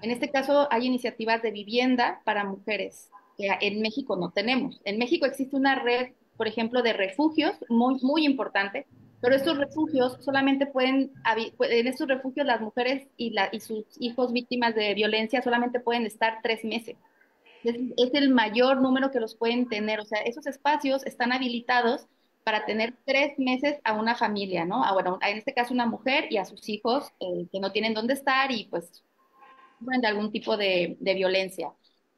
En este caso hay iniciativas de vivienda para mujeres, que en México no tenemos. En México existe una red, por ejemplo, de refugios muy, muy importante, pero estos refugios solamente en estos refugios las mujeres y sus hijos víctimas de violencia solamente pueden estar 3 meses. Es el mayor número que los pueden tener. O sea, esos espacios están habilitados para tener 3 meses a una familia, ¿no? Bueno, en este caso una mujer y a sus hijos que no tienen dónde estar y pues sufren de algún tipo de violencia.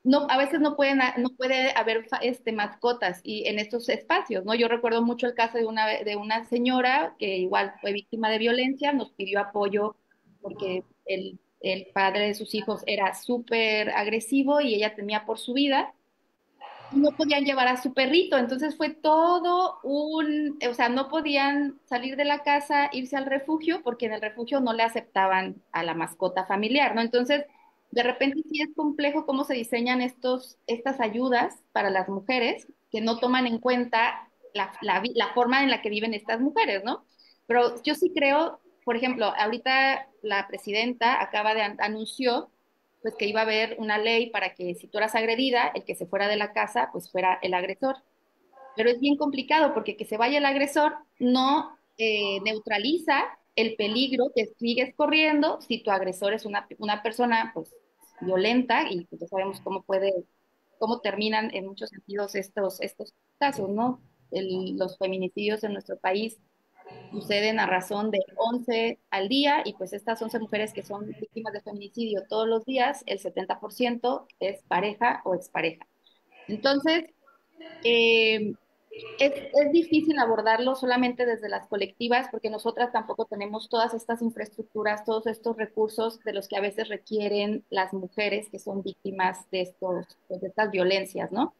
No, a veces no puede haber mascotas y en estos espacios, ¿no? Yo recuerdo mucho el caso de una señora que igual fue víctima de violencia, nos pidió apoyo porque el padre de sus hijos era súper agresivo y ella temía por su vida y no podían llevar a su perrito, entonces fue todo o sea, no podían salir de la casa, irse al refugio, porque en el refugio no le aceptaban a la mascota familiar, ¿no? Entonces, de repente sí es complejo cómo se diseñan estas ayudas para las mujeres que no toman en cuenta la forma en la que viven estas mujeres, ¿no? Pero yo sí creo, por ejemplo, ahorita la presidenta anunció pues que iba a haber una ley para que si tú eras agredida, el que se fuera de la casa, pues fuera el agresor. Pero es bien complicado porque que se vaya el agresor no neutraliza el peligro que sigues corriendo si tu agresor es una persona pues violenta y pues, ya sabemos cómo terminan en muchos sentidos estos casos, ¿no? Los feminicidios en nuestro país suceden a razón de 11 al día y pues estas 11 mujeres que son víctimas de feminicidio todos los días, el 70% es pareja o expareja. Entonces, eh, es difícil abordarlo solamente desde las colectivas porque nosotras tampoco tenemos todas estas infraestructuras, todos estos recursos de los que a veces requieren las mujeres que son víctimas de estas violencias, ¿no?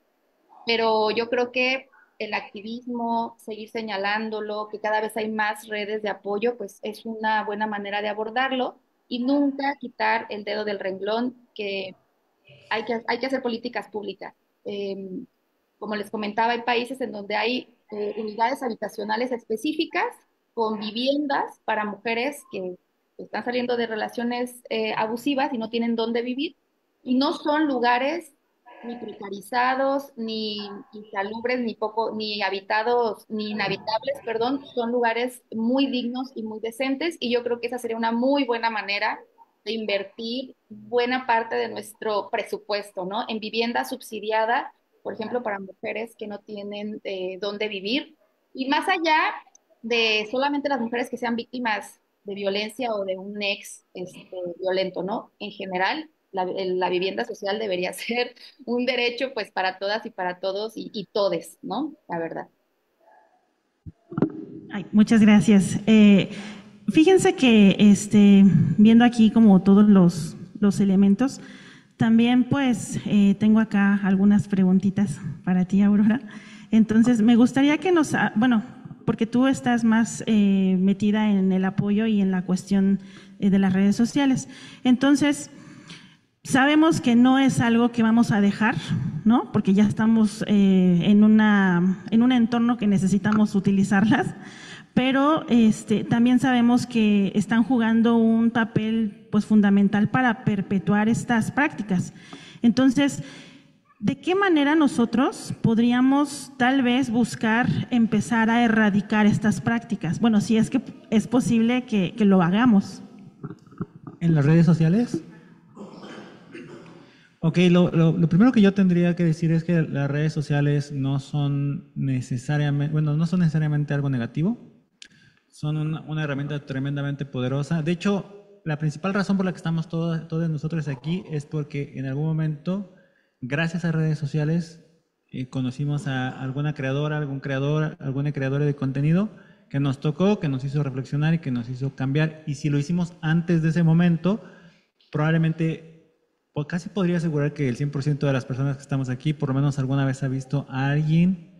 Pero yo creo que el activismo, seguir señalándolo, que cada vez hay más redes de apoyo, pues es una buena manera de abordarlo y nunca quitar el dedo del renglón, que hay que hacer políticas públicas. Como les comentaba, hay países en donde hay unidades habitacionales específicas con viviendas para mujeres que están saliendo de relaciones abusivas y no tienen dónde vivir. Y no son lugares ni precarizados, ni insalubres, ni habitados, ni inhabitables, perdón, son lugares muy dignos y muy decentes, y yo creo que esa sería una muy buena manera de invertir buena parte de nuestro presupuesto, ¿no? En vivienda subsidiada, por ejemplo, para mujeres que no tienen dónde vivir, y más allá de solamente las mujeres que sean víctimas de violencia o de un ex violento, ¿no? En general, la vivienda social debería ser un derecho pues para todas y para todos y todes, ¿no? La verdad. Ay, muchas gracias. Fíjense que viendo aquí como todos los elementos, también pues tengo acá algunas preguntitas para ti, Aurora. Entonces, me gustaría que bueno, porque tú estás más metida en el apoyo y en la cuestión de las redes sociales. Entonces, sabemos que no es algo que vamos a dejar, ¿no? Porque ya estamos en un entorno que necesitamos utilizarlas, pero también sabemos que están jugando un papel pues fundamental para perpetuar estas prácticas. Entonces, ¿de qué manera nosotros podríamos tal vez buscar empezar a erradicar estas prácticas? Bueno, si es que es posible que lo hagamos. ¿En las redes sociales? Ok, lo primero que yo tendría que decir es que las redes sociales no son necesariamente algo negativo. Son una herramienta tremendamente poderosa. De hecho, la principal razón por la que estamos todos nosotros aquí es porque en algún momento, gracias a redes sociales, conocimos a alguna creadora, algún creador, alguna creadora de contenido que nos tocó, que nos hizo reflexionar y que nos hizo cambiar. Y si lo hicimos antes de ese momento, probablemente, casi podría asegurar que el 100% de las personas que estamos aquí, por lo menos alguna vez ha visto a alguien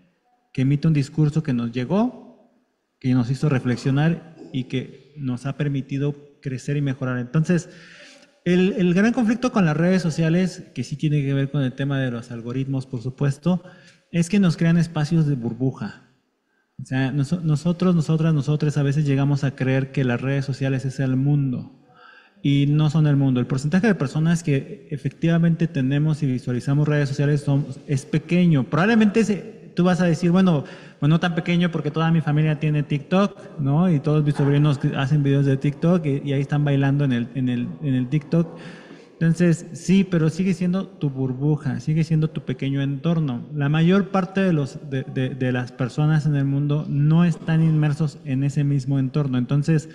que emite un discurso que nos llegó, que nos hizo reflexionar y que nos ha permitido crecer y mejorar. Entonces, el gran conflicto con las redes sociales, que sí tiene que ver con el tema de los algoritmos, por supuesto, es que nos crean espacios de burbuja. O sea, nosotros a veces llegamos a creer que las redes sociales es el mundo. y no son el mundo. El porcentaje de personas que efectivamente tenemos y visualizamos redes sociales es pequeño. Probablemente tú vas a decir, bueno, no tan pequeño porque toda mi familia tiene TikTok, ¿no? Y todos mis sobrinos hacen videos de TikTok y ahí están bailando en el TikTok. Entonces, sí, pero sigue siendo tu burbuja, sigue siendo tu pequeño entorno. La mayor parte de las personas en el mundo no están inmersos en ese mismo entorno. Entonces,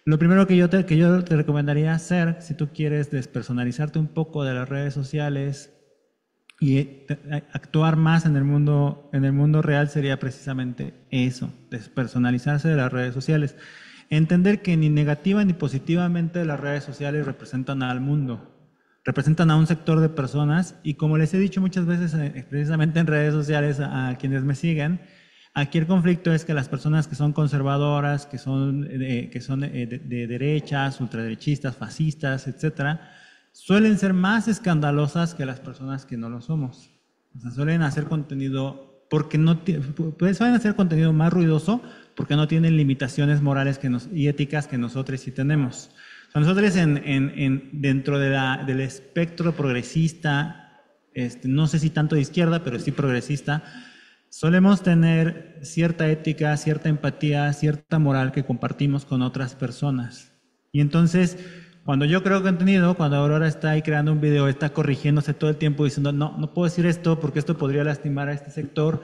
lo primero que yo te recomendaría hacer, si tú quieres despersonalizarte un poco de las redes sociales y actuar más en el mundo real, sería precisamente eso, despersonalizarse de las redes sociales. Entender que ni negativa ni positivamente las redes sociales representan al mundo, representan a un sector de personas, y como les he dicho muchas veces precisamente en redes sociales a quienes me siguen, aquí el conflicto es que las personas que son conservadoras, que son de derechas, ultraderechistas, fascistas, etcétera, suelen ser más escandalosas que las personas que no lo somos. O sea, suelen hacer contenido suelen hacer contenido más ruidoso porque no tienen limitaciones morales y éticas que nosotros sí tenemos. O sea, nosotros dentro del espectro progresista, no sé si tanto de izquierda, pero sí progresista, solemos tener cierta ética, cierta empatía, cierta moral que compartimos con otras personas. Y entonces, cuando yo creo contenido, cuando Aurora está ahí creando un video, está corrigiéndose todo el tiempo diciendo, no puedo decir esto porque esto podría lastimar a este sector,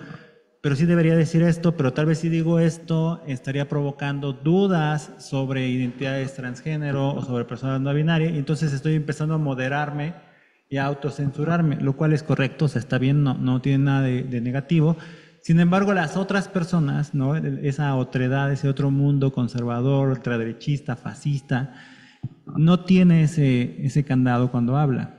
pero sí debería decir esto, pero tal vez si digo esto estaría provocando dudas sobre identidades transgénero o sobre personas no binarias, y entonces estoy empezando a moderarme y a autocensurarme, lo cual es correcto, o sea, está bien, no tiene nada de negativo. Sin embargo, las otras personas, ¿no? Esa otredad, ese otro mundo conservador, ultraderechista, fascista, no tiene ese candado cuando habla.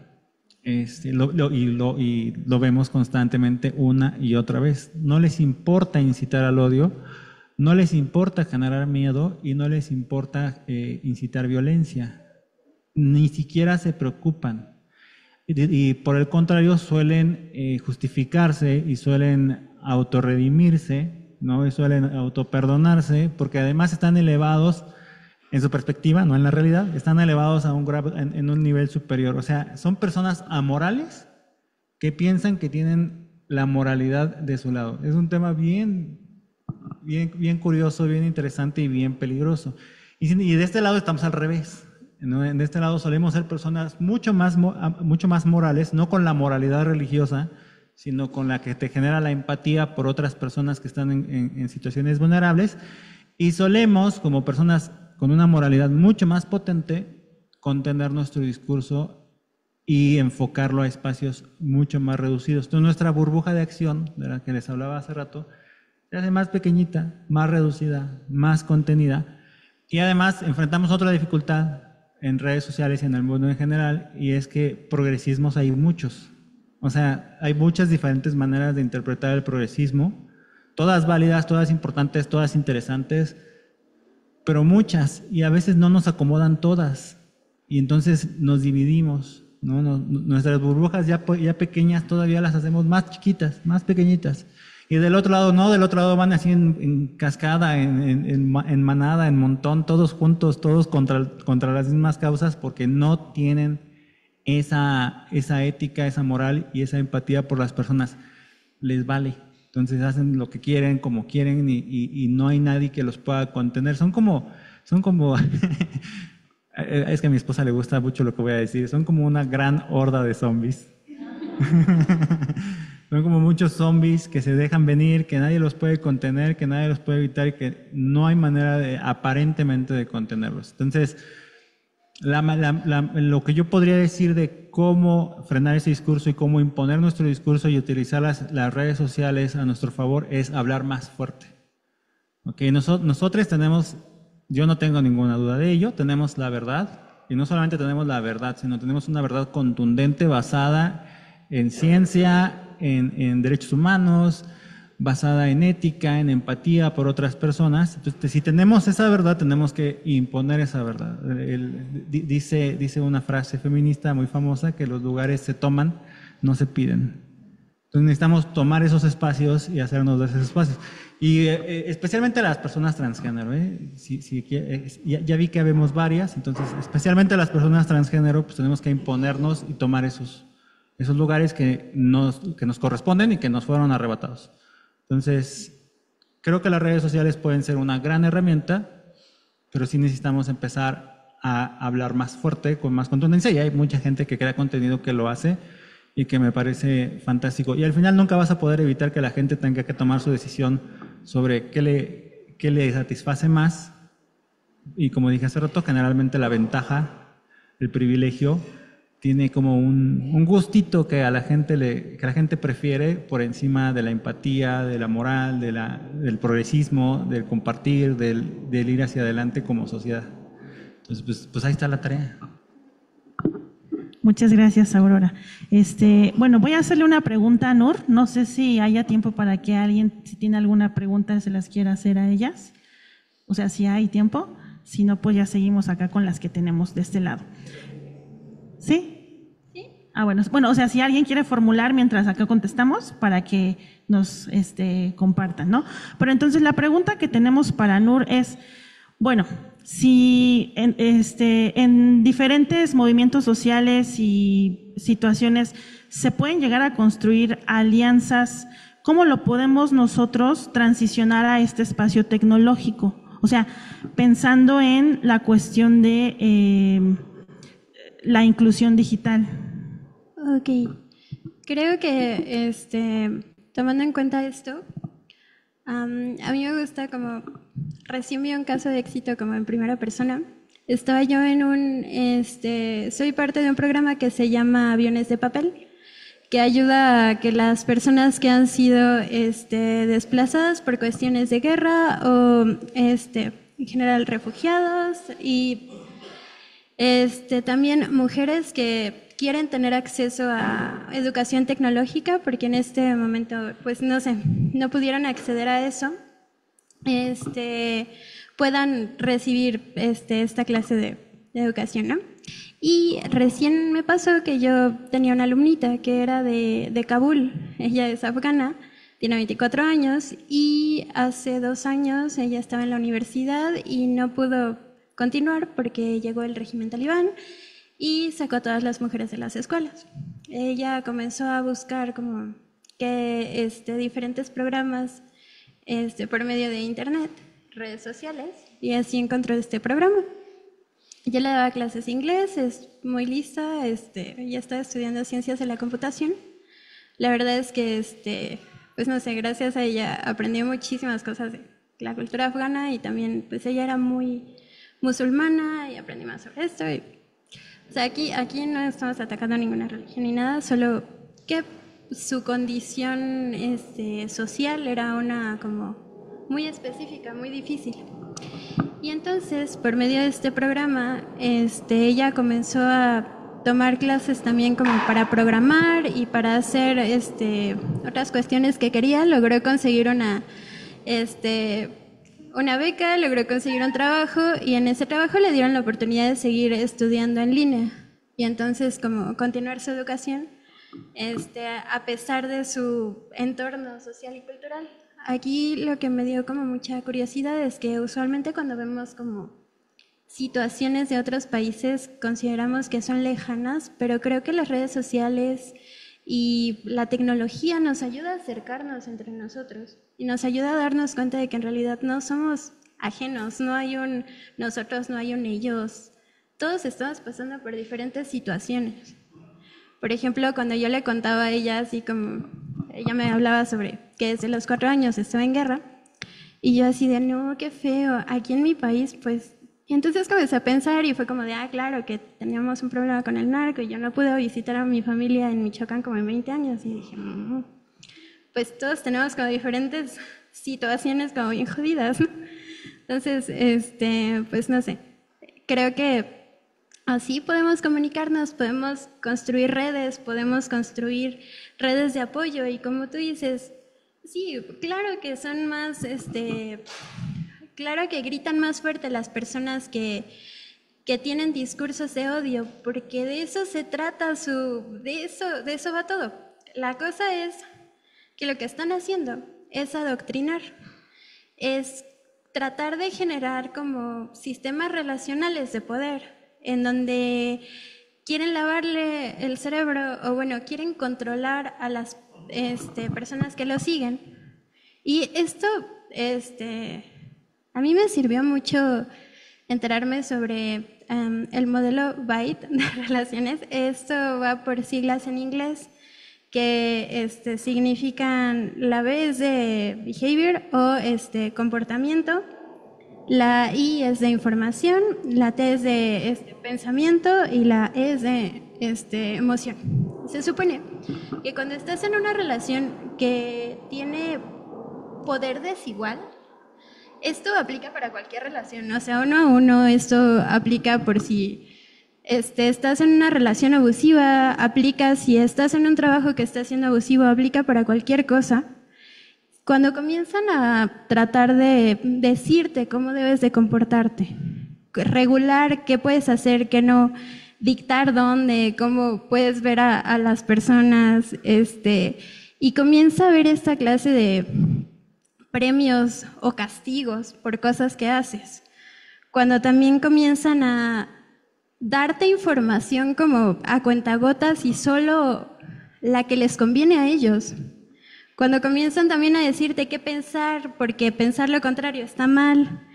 Y lo vemos constantemente una y otra vez. No les importa incitar al odio, no les importa generar miedo y no les importa incitar violencia. Ni siquiera se preocupan. Y por el contrario suelen justificarse y suelen autorredimirse, ¿no? Y suelen autoperdonarse porque además están elevados en su perspectiva, no en la realidad, están elevados a en un nivel superior. O sea, son personas amorales que piensan que tienen la moralidad de su lado. Es un tema bien curioso, bien interesante y bien peligroso. Y de este lado estamos al revés, ¿no? De este lado solemos ser personas mucho más morales, no con la moralidad religiosa, sino con la que te genera la empatía por otras personas que están en situaciones vulnerables. Y solemos, como personas con una moralidad mucho más potente, contener nuestro discurso y enfocarlo a espacios mucho más reducidos. Entonces, nuestra burbuja de acción, de la que les hablaba hace rato, se hace más pequeñita, más reducida, más contenida. Y además enfrentamos otra dificultad en redes sociales y en el mundo en general, y es que progresismos hay muchos. O sea, hay muchas diferentes maneras de interpretar el progresismo, todas válidas, todas importantes, todas interesantes, pero muchas, y a veces no nos acomodan todas, y entonces nos dividimos, ¿no? Nuestras burbujas ya pequeñas todavía las hacemos más chiquitas, más pequeñitas, y del otro lado no, del otro lado van así en cascada, en manada, en montón, todos juntos, todos contra las mismas causas, porque no tienen esa ética, esa moral y esa empatía por las personas. Les vale. Entonces hacen lo que quieren, como quieren, y no hay nadie que los pueda contener. Son como es que a mi esposa le gusta mucho lo que voy a decir, son como una gran horda de zombies. Son como muchos zombies que se dejan venir, que nadie los puede contener, que nadie los puede evitar y que no hay manera aparentemente de contenerlos. Entonces, lo que yo podría decir de cómo frenar ese discurso y cómo imponer nuestro discurso y utilizar las redes sociales a nuestro favor es hablar más fuerte. Okay, nosotros tenemos, yo no tengo ninguna duda de ello, tenemos la verdad, y no solamente tenemos la verdad, sino tenemos una verdad contundente basada en ciencia, en derechos humanos, basada en ética, en empatía por otras personas. Entonces, si tenemos esa verdad, tenemos que imponer esa verdad. Dice una frase feminista muy famosa que los lugares se toman, no se piden. Entonces necesitamos tomar esos espacios y hacernos de esos espacios. Y especialmente a las personas transgénero. Ya vi que habemos varias, entonces especialmente a las personas transgénero, pues tenemos que imponernos y tomar esos lugares que nos corresponden y que nos fueron arrebatados. Entonces, creo que las redes sociales pueden ser una gran herramienta, pero sí necesitamos empezar a hablar más fuerte, con más contundencia, y hay mucha gente que crea contenido que lo hace y que me parece fantástico. Y al final nunca vas a poder evitar que la gente tenga que tomar su decisión sobre qué le satisface más. Y como dije hace rato, generalmente la ventaja, el privilegio, tiene como un gustito que la gente prefiere por encima de la empatía, de la moral, del progresismo, del compartir, del ir hacia adelante como sociedad. Entonces, pues ahí está la tarea. Muchas gracias, Aurora. Bueno, voy a hacerle una pregunta a Nur. No sé si haya tiempo para que alguien, si tiene alguna pregunta, se las quiera hacer a ellas. O sea, si hay tiempo. Si no, pues ya seguimos acá con las que tenemos de este lado. ¿Sí? Sí. Bueno, o sea, si alguien quiere formular mientras acá contestamos para que nos compartan, ¿no? Pero entonces la pregunta que tenemos para Nur es, bueno, si en diferentes movimientos sociales y situaciones se pueden llegar a construir alianzas, ¿cómo lo podemos nosotros transicionar a este espacio tecnológico? O sea, pensando en la cuestión de la inclusión digital. Ok, creo que tomando en cuenta esto, a mí me gusta como, recién vi un caso de éxito como en primera persona. Estaba yo en soy parte de un programa que se llama Aviones de Papel, que ayuda a que las personas que han sido desplazadas por cuestiones de guerra o en general refugiados y también mujeres que quieren tener acceso a educación tecnológica porque en este momento, pues no sé, no pudieron acceder a eso, puedan recibir esta clase de educación, ¿no? Y recién me pasó que yo tenía una alumnita que era de Kabul, ella es afgana, tiene 24 años y hace 2 años ella estaba en la universidad y no pudo continuar porque llegó el régimen talibán y sacó a todas las mujeres de las escuelas. Ella comenzó a buscar como que diferentes programas por medio de internet, redes sociales, y así encontró este programa. Yo le daba clases de inglés, es muy lista, ella está estudiando ciencias de la computación. La verdad es que, pues no sé, gracias a ella aprendí muchísimas cosas de la cultura afgana y también, pues ella era muy musulmana y aprendí más sobre esto. O sea, aquí no estamos atacando a ninguna religión ni nada, solo que su condición social era una como muy específica, muy difícil. Y entonces, por medio de este programa, ella comenzó a tomar clases también como para programar y para hacer otras cuestiones que quería. Logró conseguir una beca, logró conseguir un trabajo y en ese trabajo le dieron la oportunidad de seguir estudiando en línea y entonces como continuar su educación a pesar de su entorno social y cultural. Aquí lo que me dio como mucha curiosidad es que usualmente cuando vemos como situaciones de otros países consideramos que son lejanas, pero creo que las redes sociales y la tecnología nos ayuda a acercarnos entre nosotros y nos ayuda a darnos cuenta de que en realidad no somos ajenos, no hay un nosotros, no hay un ellos. Todos estamos pasando por diferentes situaciones. Por ejemplo, cuando yo le contaba a ella, así como ella me hablaba sobre que desde los 4 años estaba en guerra, y yo así de, no, qué feo, aquí en mi país, pues. Y entonces comencé a pensar y fue como de, claro, que teníamos un problema con el narco y yo no pude visitar a mi familia en Michoacán como en 20 años. Y dije, pues todos tenemos como diferentes situaciones como bien jodidas, ¿no? Entonces, pues no sé, creo que así podemos comunicarnos, podemos construir redes de apoyo y como tú dices, sí, claro que son más, claro que gritan más fuerte las personas que tienen discursos de odio, porque de eso se trata de eso va todo. La cosa es que lo que están haciendo es adoctrinar, es tratar de generar como sistemas relacionales de poder, en donde quieren lavarle el cerebro, o bueno, quieren controlar a las personas que lo siguen. Y esto, a mí me sirvió mucho enterarme sobre el modelo Byte de relaciones. Esto va por siglas en inglés, que significan, la B es de behavior o comportamiento, la I es de información, la T es de pensamiento y la E es de emoción. Se supone que cuando estás en una relación que tiene poder desigual, esto aplica para cualquier relación, o sea, uno a uno, esto aplica por si estás en una relación abusiva, aplica si estás en un trabajo que está siendo abusivo, aplica para cualquier cosa. Cuando comienzan a tratar de decirte cómo debes de comportarte, regular qué puedes hacer, qué no, dictar dónde, cómo puedes ver a las personas, y comienza a haber esta clase de premios o castigos por cosas que haces. Cuando también comienzan a darte información como a cuentagotas y solo la que les conviene a ellos. Cuando comienzan también a decirte qué pensar, porque pensar lo contrario está mal,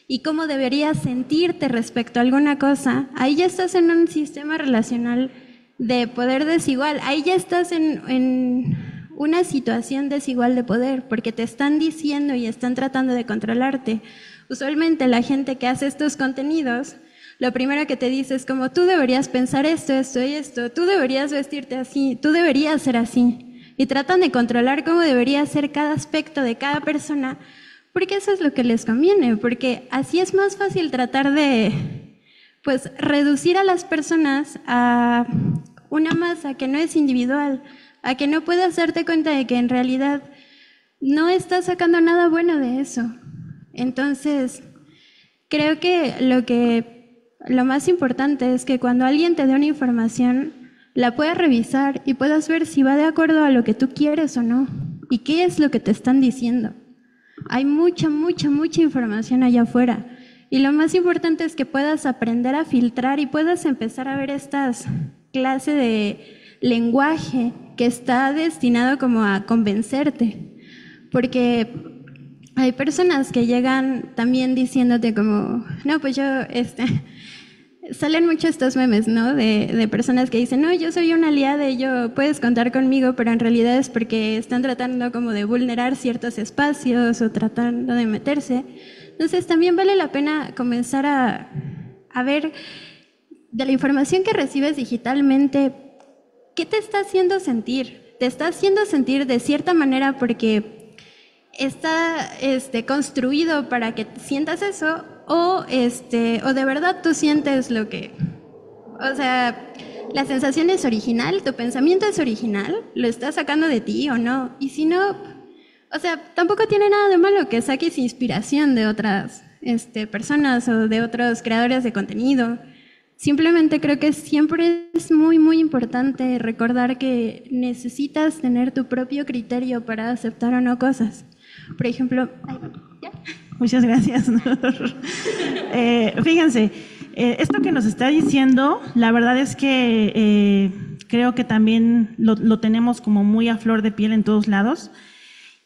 y cómo deberías sentirte respecto a alguna cosa, ahí ya estás en un sistema relacional de poder desigual, ahí ya estás en una situación desigual de poder, porque te están diciendo y están tratando de controlarte. Usualmente la gente que hace estos contenidos, lo primero que te dice es como, tú deberías pensar esto, esto y esto, tú deberías vestirte así, tú deberías ser así. Y tratan de controlar cómo debería ser cada aspecto de cada persona, porque eso es lo que les conviene, porque así es más fácil tratar de, pues, reducir a las personas a una masa que no es individual, a que no puedas darte cuenta de que en realidad no estás sacando nada bueno de eso. Entonces, creo que lo más importante es que cuando alguien te dé una información, la puedas revisar y puedas ver si va de acuerdo a lo que tú quieres o no, y qué es lo que te están diciendo. Hay mucha información allá afuera, y lo más importante es que puedas aprender a filtrar y puedas empezar a ver estas clases de lenguaje que está destinado como a convencerte, porque hay personas que llegan también diciéndote como, no, pues yo, salen muchos estos memes, ¿no? De personas que dicen, no, yo soy una aliada y yo puedes contar conmigo, pero en realidad es porque están tratando como de vulnerar ciertos espacios o tratando de meterse. Entonces también vale la pena comenzar a ver de la información que recibes digitalmente, ¿qué te está haciendo sentir? ¿Te está haciendo sentir de cierta manera porque está construido para que sientas eso? O de verdad tú sientes lo que, o sea, la sensación es original, tu pensamiento es original, lo estás sacando de ti o no, y si no, o sea, tampoco tiene nada de malo que saques inspiración de otras personas o de otros creadores de contenido. Simplemente creo que siempre es muy importante recordar que necesitas tener tu propio criterio para aceptar o no cosas. Por ejemplo, ¿ya? Muchas gracias, Nur. Fíjense, esto que nos está diciendo, la verdad es que creo que también lo tenemos como muy a flor de piel en todos lados,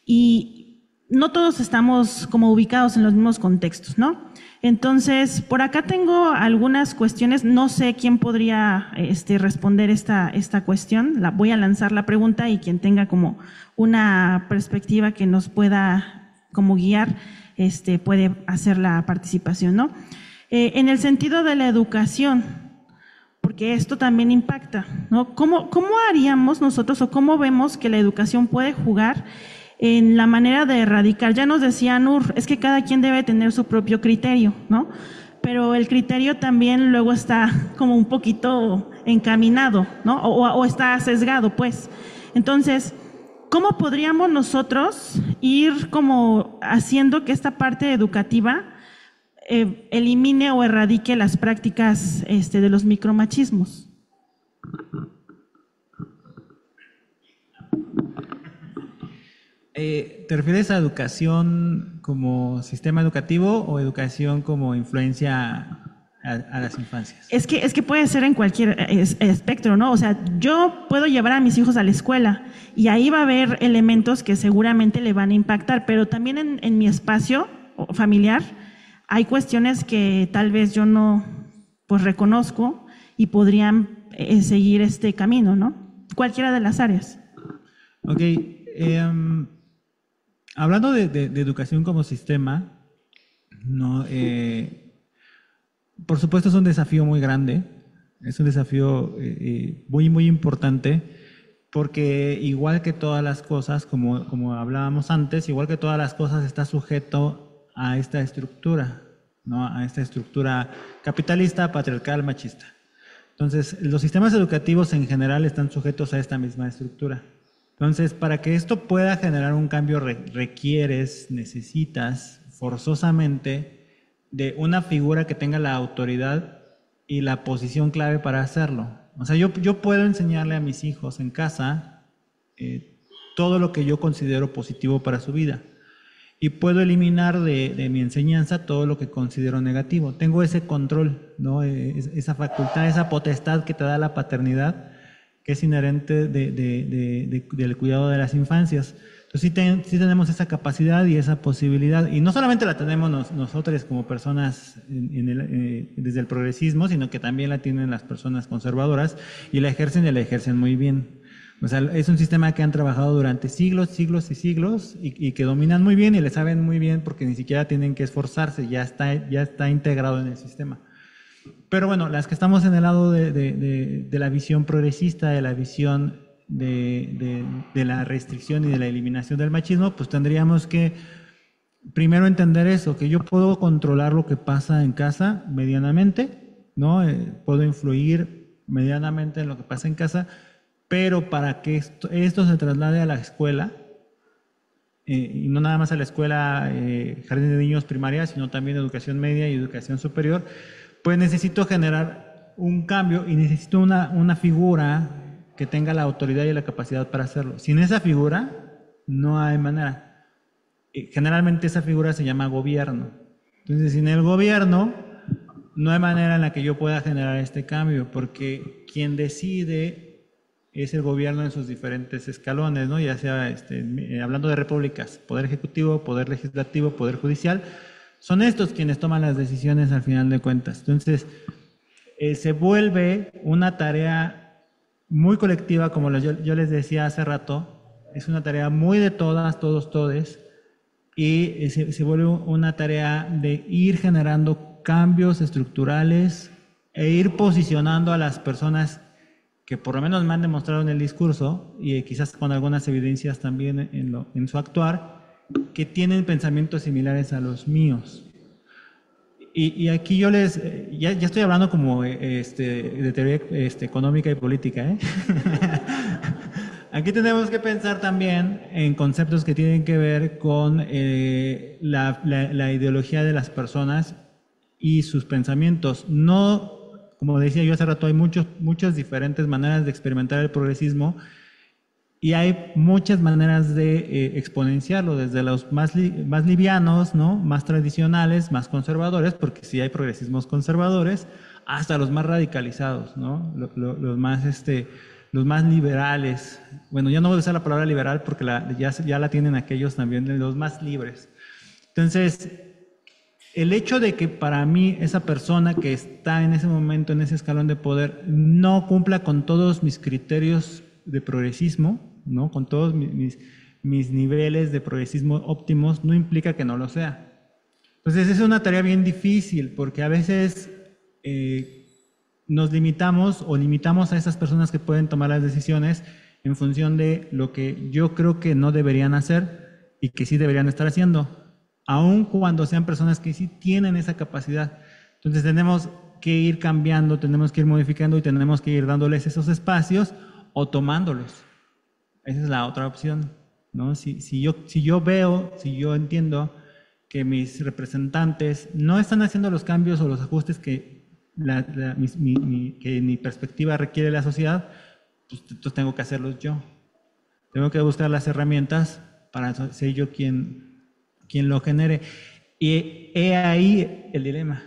y no todos estamos como ubicados en los mismos contextos, ¿no? Entonces, por acá tengo algunas cuestiones, no sé quién podría responder esta cuestión, voy a lanzar la pregunta y quien tenga como una perspectiva que nos pueda como guiar, puede hacer la participación, ¿no? En el sentido de la educación, porque esto también impacta, ¿no? ¿Cómo haríamos nosotros o cómo vemos que la educación puede jugar en la manera de erradicar? Ya nos decía Nur, es que cada quien debe tener su propio criterio, ¿no? Pero el criterio también luego está como un poquito encaminado, ¿no? O está sesgado, pues. Entonces, ¿cómo podríamos nosotros ir como haciendo que esta parte educativa elimine o erradique las prácticas de los micromachismos? ¿Te refieres a educación como sistema educativo o educación como influencia a las infancias? Es que puede ser en cualquier espectro, ¿no? O sea, yo puedo llevar a mis hijos a la escuela y ahí va a haber elementos que seguramente le van a impactar, pero también en mi espacio familiar hay cuestiones que tal vez yo no pues reconozco y podrían seguir este camino, ¿no? Cualquiera de las áreas. Ok. Hablando de educación como sistema, ¿no? Por supuesto es un desafío muy grande, es un desafío muy, muy importante, porque igual que todas las cosas, como hablábamos antes, igual que todas las cosas está sujeto a esta estructura, ¿no? A esta estructura capitalista, patriarcal, machista. Entonces, los sistemas educativos en general están sujetos a esta misma estructura. Entonces, para que esto pueda generar un cambio necesitas forzosamente de una figura que tenga la autoridad y la posición clave para hacerlo. O sea, yo puedo enseñarle a mis hijos en casa todo lo que yo considero positivo para su vida y puedo eliminar de mi enseñanza todo lo que considero negativo. Tengo ese control, ¿no? Esa facultad, esa potestad que te da la paternidad, que es inherente del cuidado de las infancias. Entonces sí tenemos esa capacidad y esa posibilidad, y no solamente la tenemos nosotros como personas desde el progresismo, sino que también la tienen las personas conservadoras y la ejercen muy bien. O sea, es un sistema que han trabajado durante siglos, siglos y siglos y que dominan muy bien y le saben muy bien porque ni siquiera tienen que esforzarse, ya está integrado en el sistema. Pero bueno, las que estamos en el lado de la visión progresista, de la visión de la restricción y de la eliminación del machismo, pues tendríamos que primero entender eso, que yo puedo controlar lo que pasa en casa medianamente, ¿no? Puedo influir medianamente en lo que pasa en casa, pero para que esto se traslade a la escuela, y no nada más a la escuela jardín de niños primaria, sino también educación media y educación superior, pues necesito generar un cambio y necesito una figura que tenga la autoridad y la capacidad para hacerlo. Sin esa figura no hay manera. Generalmente esa figura se llama gobierno. Entonces, sin el gobierno no hay manera en la que yo pueda generar este cambio, porque quien decide es el gobierno en sus diferentes escalones, ¿no? Ya sea, hablando de repúblicas, poder ejecutivo, poder legislativo, poder judicial, son estos quienes toman las decisiones al final de cuentas. Entonces, se vuelve una tarea muy colectiva, como yo les decía hace rato, es una tarea muy de todas, todos, todes, y se vuelve una tarea de ir generando cambios estructurales e ir posicionando a las personas que por lo menos me han demostrado en el discurso, y quizás con algunas evidencias también en su actuar, que tienen pensamientos similares a los míos. Y aquí yo ya estoy hablando como de teoría económica y política, ¿eh? Aquí tenemos que pensar también en conceptos que tienen que ver con la ideología de las personas y sus pensamientos. No, como decía yo hace rato, hay muchas diferentes maneras de experimentar el progresismo y hay muchas maneras de exponenciarlo, desde los más livianos, ¿no? Más tradicionales, más conservadores, porque sí hay progresismos conservadores, hasta los más radicalizados, ¿no? Los más liberales. Bueno, ya no voy a usar la palabra liberal porque ya la tienen aquellos también, los más libres. Entonces, el hecho de que para mí esa persona que está en ese momento, en ese escalón de poder, no cumpla con todos mis criterios de progresismo, ¿no? Con todos mis niveles de progresismo óptimos, no implica que no lo sea. Entonces es una tarea bien difícil porque a veces nos limitamos o limitamos a esas personas que pueden tomar las decisiones en función de lo que yo creo que no deberían hacer y que sí deberían estar haciendo, aun cuando sean personas que sí tienen esa capacidad. Entonces tenemos que ir cambiando, tenemos que ir modificando y tenemos que ir dándoles esos espacios o tomándolos. Esa es la otra opción, ¿no? Si yo entiendo que mis representantes no están haciendo los cambios o los ajustes que mi perspectiva requiere de la sociedad, pues entonces tengo que hacerlos yo. Tengo que buscar las herramientas para ser yo quien lo genere. Y he ahí el dilema.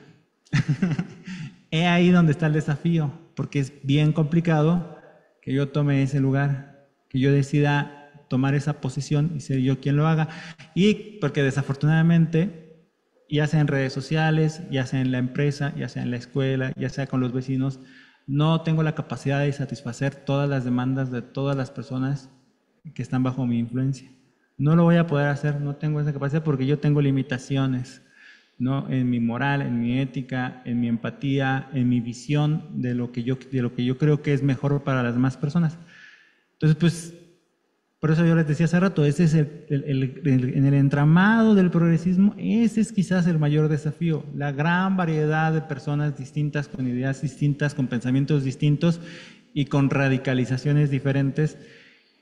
He ahí donde está el desafío, porque es bien complicado que yo tome ese lugar, que yo decida tomar esa posición y ser yo quien lo haga. Y porque desafortunadamente, ya sea en redes sociales, ya sea en la empresa, ya sea en la escuela, ya sea con los vecinos, no tengo la capacidad de satisfacer todas las demandas de todas las personas que están bajo mi influencia. No lo voy a poder hacer, no tengo esa capacidad porque yo tengo limitaciones, ¿no? En mi moral, en mi ética, en mi empatía, en mi visión de lo que yo creo que es mejor para las demás personas. Entonces, pues, por eso yo les decía hace rato, ese es en el entramado del progresismo, ese es quizás el mayor desafío, la gran variedad de personas distintas, con ideas distintas, con pensamientos distintos y con radicalizaciones diferentes,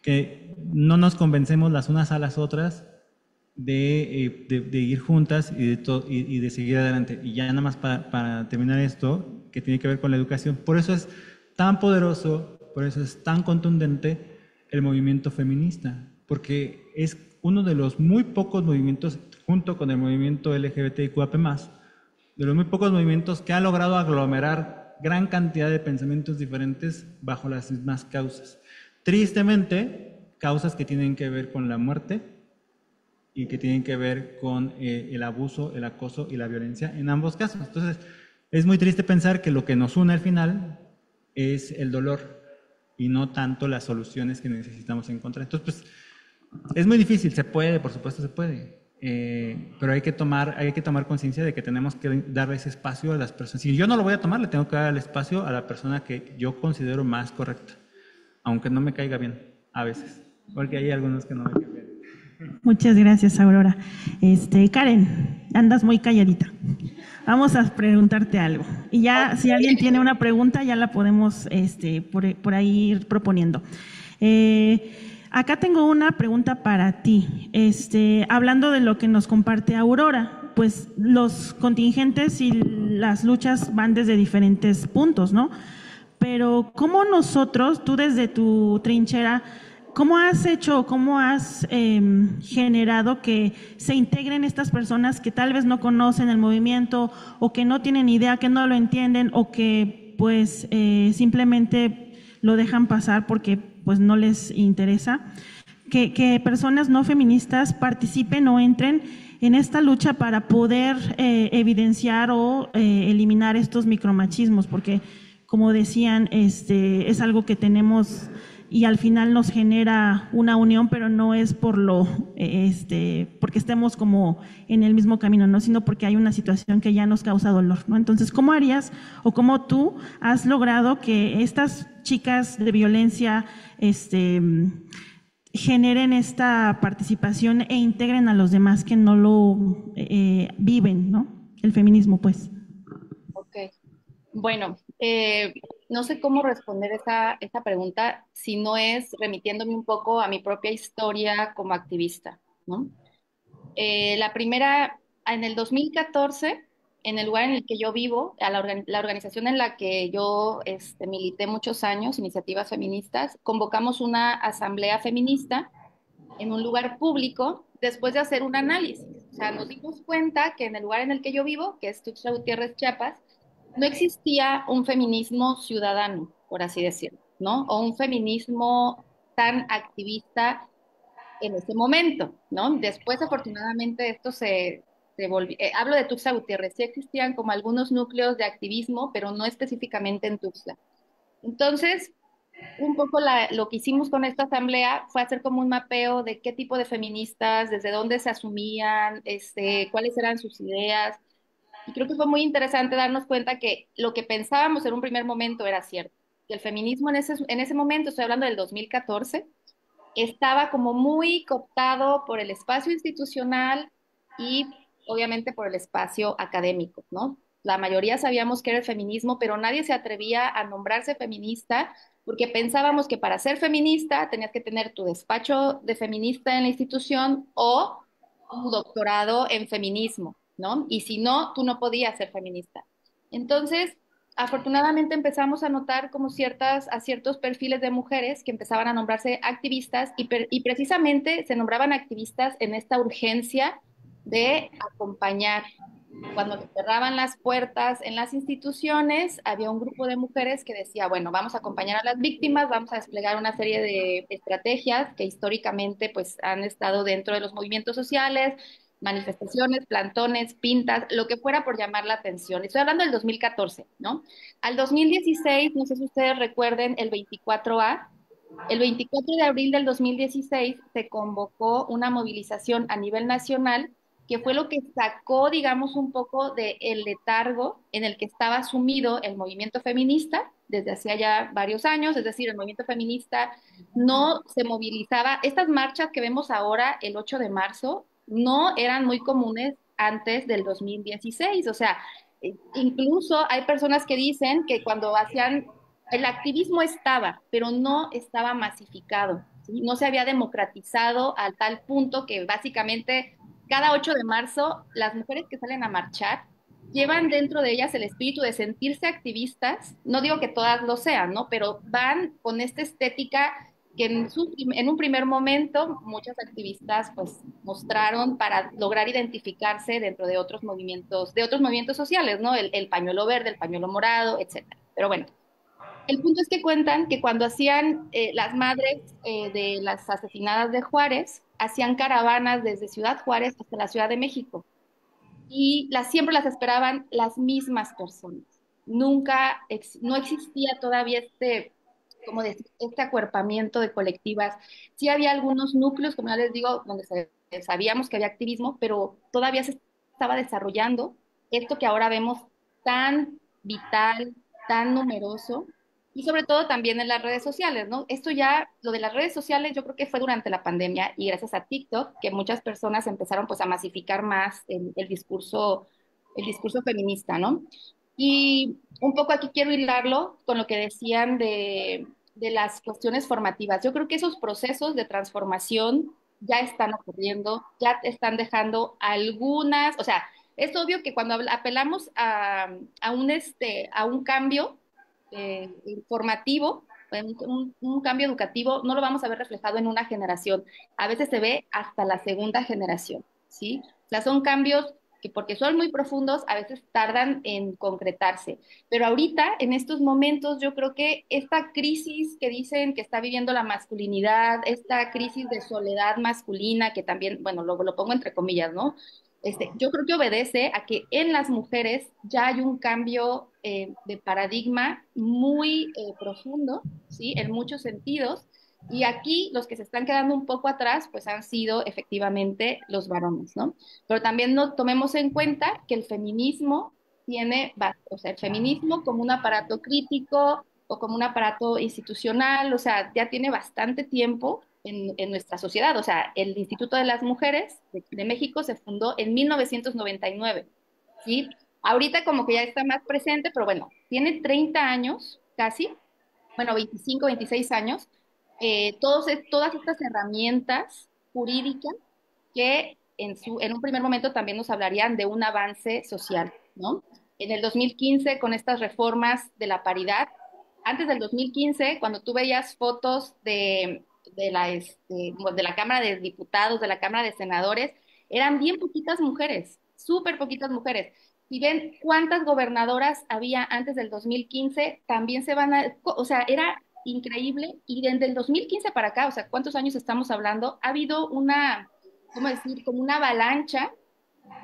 que no nos convencemos las unas a las otras de ir juntas y de seguir adelante. Y ya nada más para terminar esto, que tiene que ver con la educación, por eso es tan poderoso, por eso es tan contundente el movimiento feminista, porque es uno de los muy pocos movimientos, junto con el movimiento LGBTIQ+, de los muy pocos movimientos que ha logrado aglomerar gran cantidad de pensamientos diferentes bajo las mismas causas. Tristemente, causas que tienen que ver con la muerte y que tienen que ver con el abuso, el acoso y la violencia en ambos casos. Entonces, es muy triste pensar que lo que nos une al final es el dolor y no tanto las soluciones que necesitamos encontrar. Entonces, pues, es muy difícil, se puede, por supuesto se puede, pero hay que tomar conciencia de que tenemos que darle ese espacio a las personas. Si yo no lo voy a tomar, le tengo que dar el espacio a la persona que yo considero más correcta, aunque no me caiga bien, a veces, porque hay algunos que no me caen bien. Muchas gracias, Aurora. Karen, andas muy calladita. Vamos a preguntarte algo. Y ya, si alguien tiene una pregunta, ya la podemos por ahí ir proponiendo. Acá tengo una pregunta para ti. Hablando de lo que nos comparte Aurora, pues los contingentes y las luchas van desde diferentes puntos, ¿no? Pero ¿cómo nosotros, tú desde tu trinchera, cómo has hecho, cómo has generado que se integren estas personas que tal vez no conocen el movimiento o que no tienen idea, que no lo entienden o que pues simplemente lo dejan pasar porque pues no les interesa, que personas no feministas participen o entren en esta lucha para poder evidenciar o eliminar estos micromachismos, porque como decían, es algo que tenemos y al final nos genera una unión, pero no es por porque estemos como en el mismo camino, ¿no? Sino porque hay una situación que ya nos causa dolor, ¿no? Entonces, ¿cómo harías o cómo tú has logrado que estas chicas de violencia generen esta participación e integren a los demás que no lo viven, ¿no? El feminismo, pues. Ok. Bueno, no sé cómo responder esta pregunta si no es remitiéndome un poco a mi propia historia como activista, ¿no? La primera, en el 2014, en el lugar en el que yo vivo, la organización en la que yo milité muchos años, Iniciativas Feministas, convocamos una asamblea feminista en un lugar público después de hacer un análisis. O sea, nos dimos cuenta que en el lugar en el que yo vivo, que es Tuxtla Gutiérrez, Chiapas, no existía un feminismo ciudadano, por así decirlo, ¿no? O un feminismo tan activista en ese momento, ¿no? Después, afortunadamente, esto se volvió, hablo de Tuxtla Gutiérrez, sí existían como algunos núcleos de activismo, pero no específicamente en Tuxtla. Entonces, un poco lo que hicimos con esta asamblea fue hacer como un mapeo de qué tipo de feministas, desde dónde se asumían, cuáles eran sus ideas. Y creo que fue muy interesante darnos cuenta que lo que pensábamos en un primer momento era cierto. Que el feminismo en ese momento, estoy hablando del 2014, estaba como muy cooptado por el espacio institucional y obviamente por el espacio académico, ¿no? La mayoría sabíamos que era el feminismo, pero nadie se atrevía a nombrarse feminista porque pensábamos que para ser feminista tenías que tener tu despacho de feminista en la institución o tu doctorado en feminismo, ¿no? Y si no, tú no podías ser feminista. Entonces, afortunadamente empezamos a notar como a ciertos perfiles de mujeres que empezaban a nombrarse activistas y precisamente se nombraban activistas en esta urgencia de acompañar. Cuando se cerraban las puertas en las instituciones, había un grupo de mujeres que decía, bueno, vamos a acompañar a las víctimas, vamos a desplegar una serie de estrategias que históricamente pues han estado dentro de los movimientos sociales, manifestaciones, plantones, pintas, lo que fuera por llamar la atención. Estoy hablando del 2014, ¿no? Al 2016, no sé si ustedes recuerden el 24A. El 24 de abril del 2016 se convocó una movilización a nivel nacional que fue lo que sacó, digamos, un poco del letargo en el que estaba sumido el movimiento feminista desde hacía ya varios años, es decir, el movimiento feminista no se movilizaba. Estas marchas que vemos ahora, el 8 de marzo, no eran muy comunes antes del 2016. O sea, incluso hay personas que dicen que cuando hacían, el activismo estaba, pero no estaba masificado, ¿sí? No se había democratizado a tal punto que básicamente cada 8 de marzo las mujeres que salen a marchar llevan dentro de ellas el espíritu de sentirse activistas. No digo que todas lo sean, ¿no? Pero van con esta estética que en un primer momento muchas activistas pues mostraron para lograr identificarse dentro de otros movimientos sociales, ¿no? El pañuelo verde, el pañuelo morado, etcétera. Pero bueno, el punto es que cuentan que cuando hacían las madres de las asesinadas de Juárez, hacían caravanas desde Ciudad Juárez hasta la Ciudad de México y siempre las esperaban las mismas personas. Nunca, no existía todavía como decir, este acuerpamiento de colectivas. Sí había algunos núcleos, como ya les digo, donde sabíamos que había activismo, pero todavía se estaba desarrollando esto que ahora vemos tan vital, tan numeroso, y sobre todo también en las redes sociales, ¿no? Esto ya, lo de las redes sociales, yo creo que fue durante la pandemia y gracias a TikTok que muchas personas empezaron pues a masificar más el discurso feminista, ¿no? Y un poco aquí quiero hilarlo con lo que decían de las cuestiones formativas. Yo creo que esos procesos de transformación ya están ocurriendo, ya están dejando algunas, o sea, es obvio que cuando apelamos a un cambio formativo, un cambio educativo, no lo vamos a ver reflejado en una generación. A veces se ve hasta la segunda generación, ¿sí? O sea, son cambios que porque son muy profundos, a veces tardan en concretarse. Pero ahorita, en estos momentos, yo creo que esta crisis que dicen que está viviendo la masculinidad, esta crisis de soledad masculina, que también, bueno, lo pongo entre comillas, ¿no? Yo creo que obedece a que en las mujeres ya hay un cambio de paradigma muy profundo, ¿sí? En muchos sentidos. Y aquí los que se están quedando un poco atrás, pues han sido efectivamente los varones, ¿no? Pero también no tomemos en cuenta que el feminismo o sea, el feminismo como un aparato crítico o como un aparato institucional, o sea, ya tiene bastante tiempo en nuestra sociedad. O sea, el Instituto de las Mujeres de México se fundó en 1999, ¿sí? Ahorita como que ya está más presente, pero bueno, tiene 30 años casi, bueno, 25, 26 años, todas estas herramientas jurídicas que en un primer momento también nos hablarían de un avance social, ¿no? En el 2015, con estas reformas de la paridad, antes del 2015, cuando tú veías fotos de la Cámara de Diputados, de la Cámara de Senadores, eran bien poquitas mujeres, súper poquitas mujeres. Si ven cuántas gobernadoras había antes del 2015, también o sea, era increíble. Y desde el 2015 para acá, o sea, ¿cuántos años estamos hablando? Ha habido ¿cómo decir? Como una avalancha,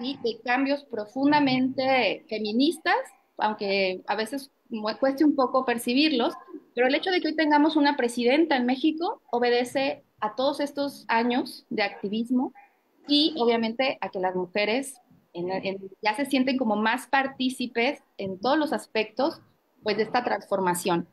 ¿sí? De cambios profundamente feministas, aunque a veces cueste un poco percibirlos, pero el hecho de que hoy tengamos una presidenta en México obedece a todos estos años de activismo y obviamente a que las mujeres ya se sienten como más partícipes en todos los aspectos pues de esta transformación.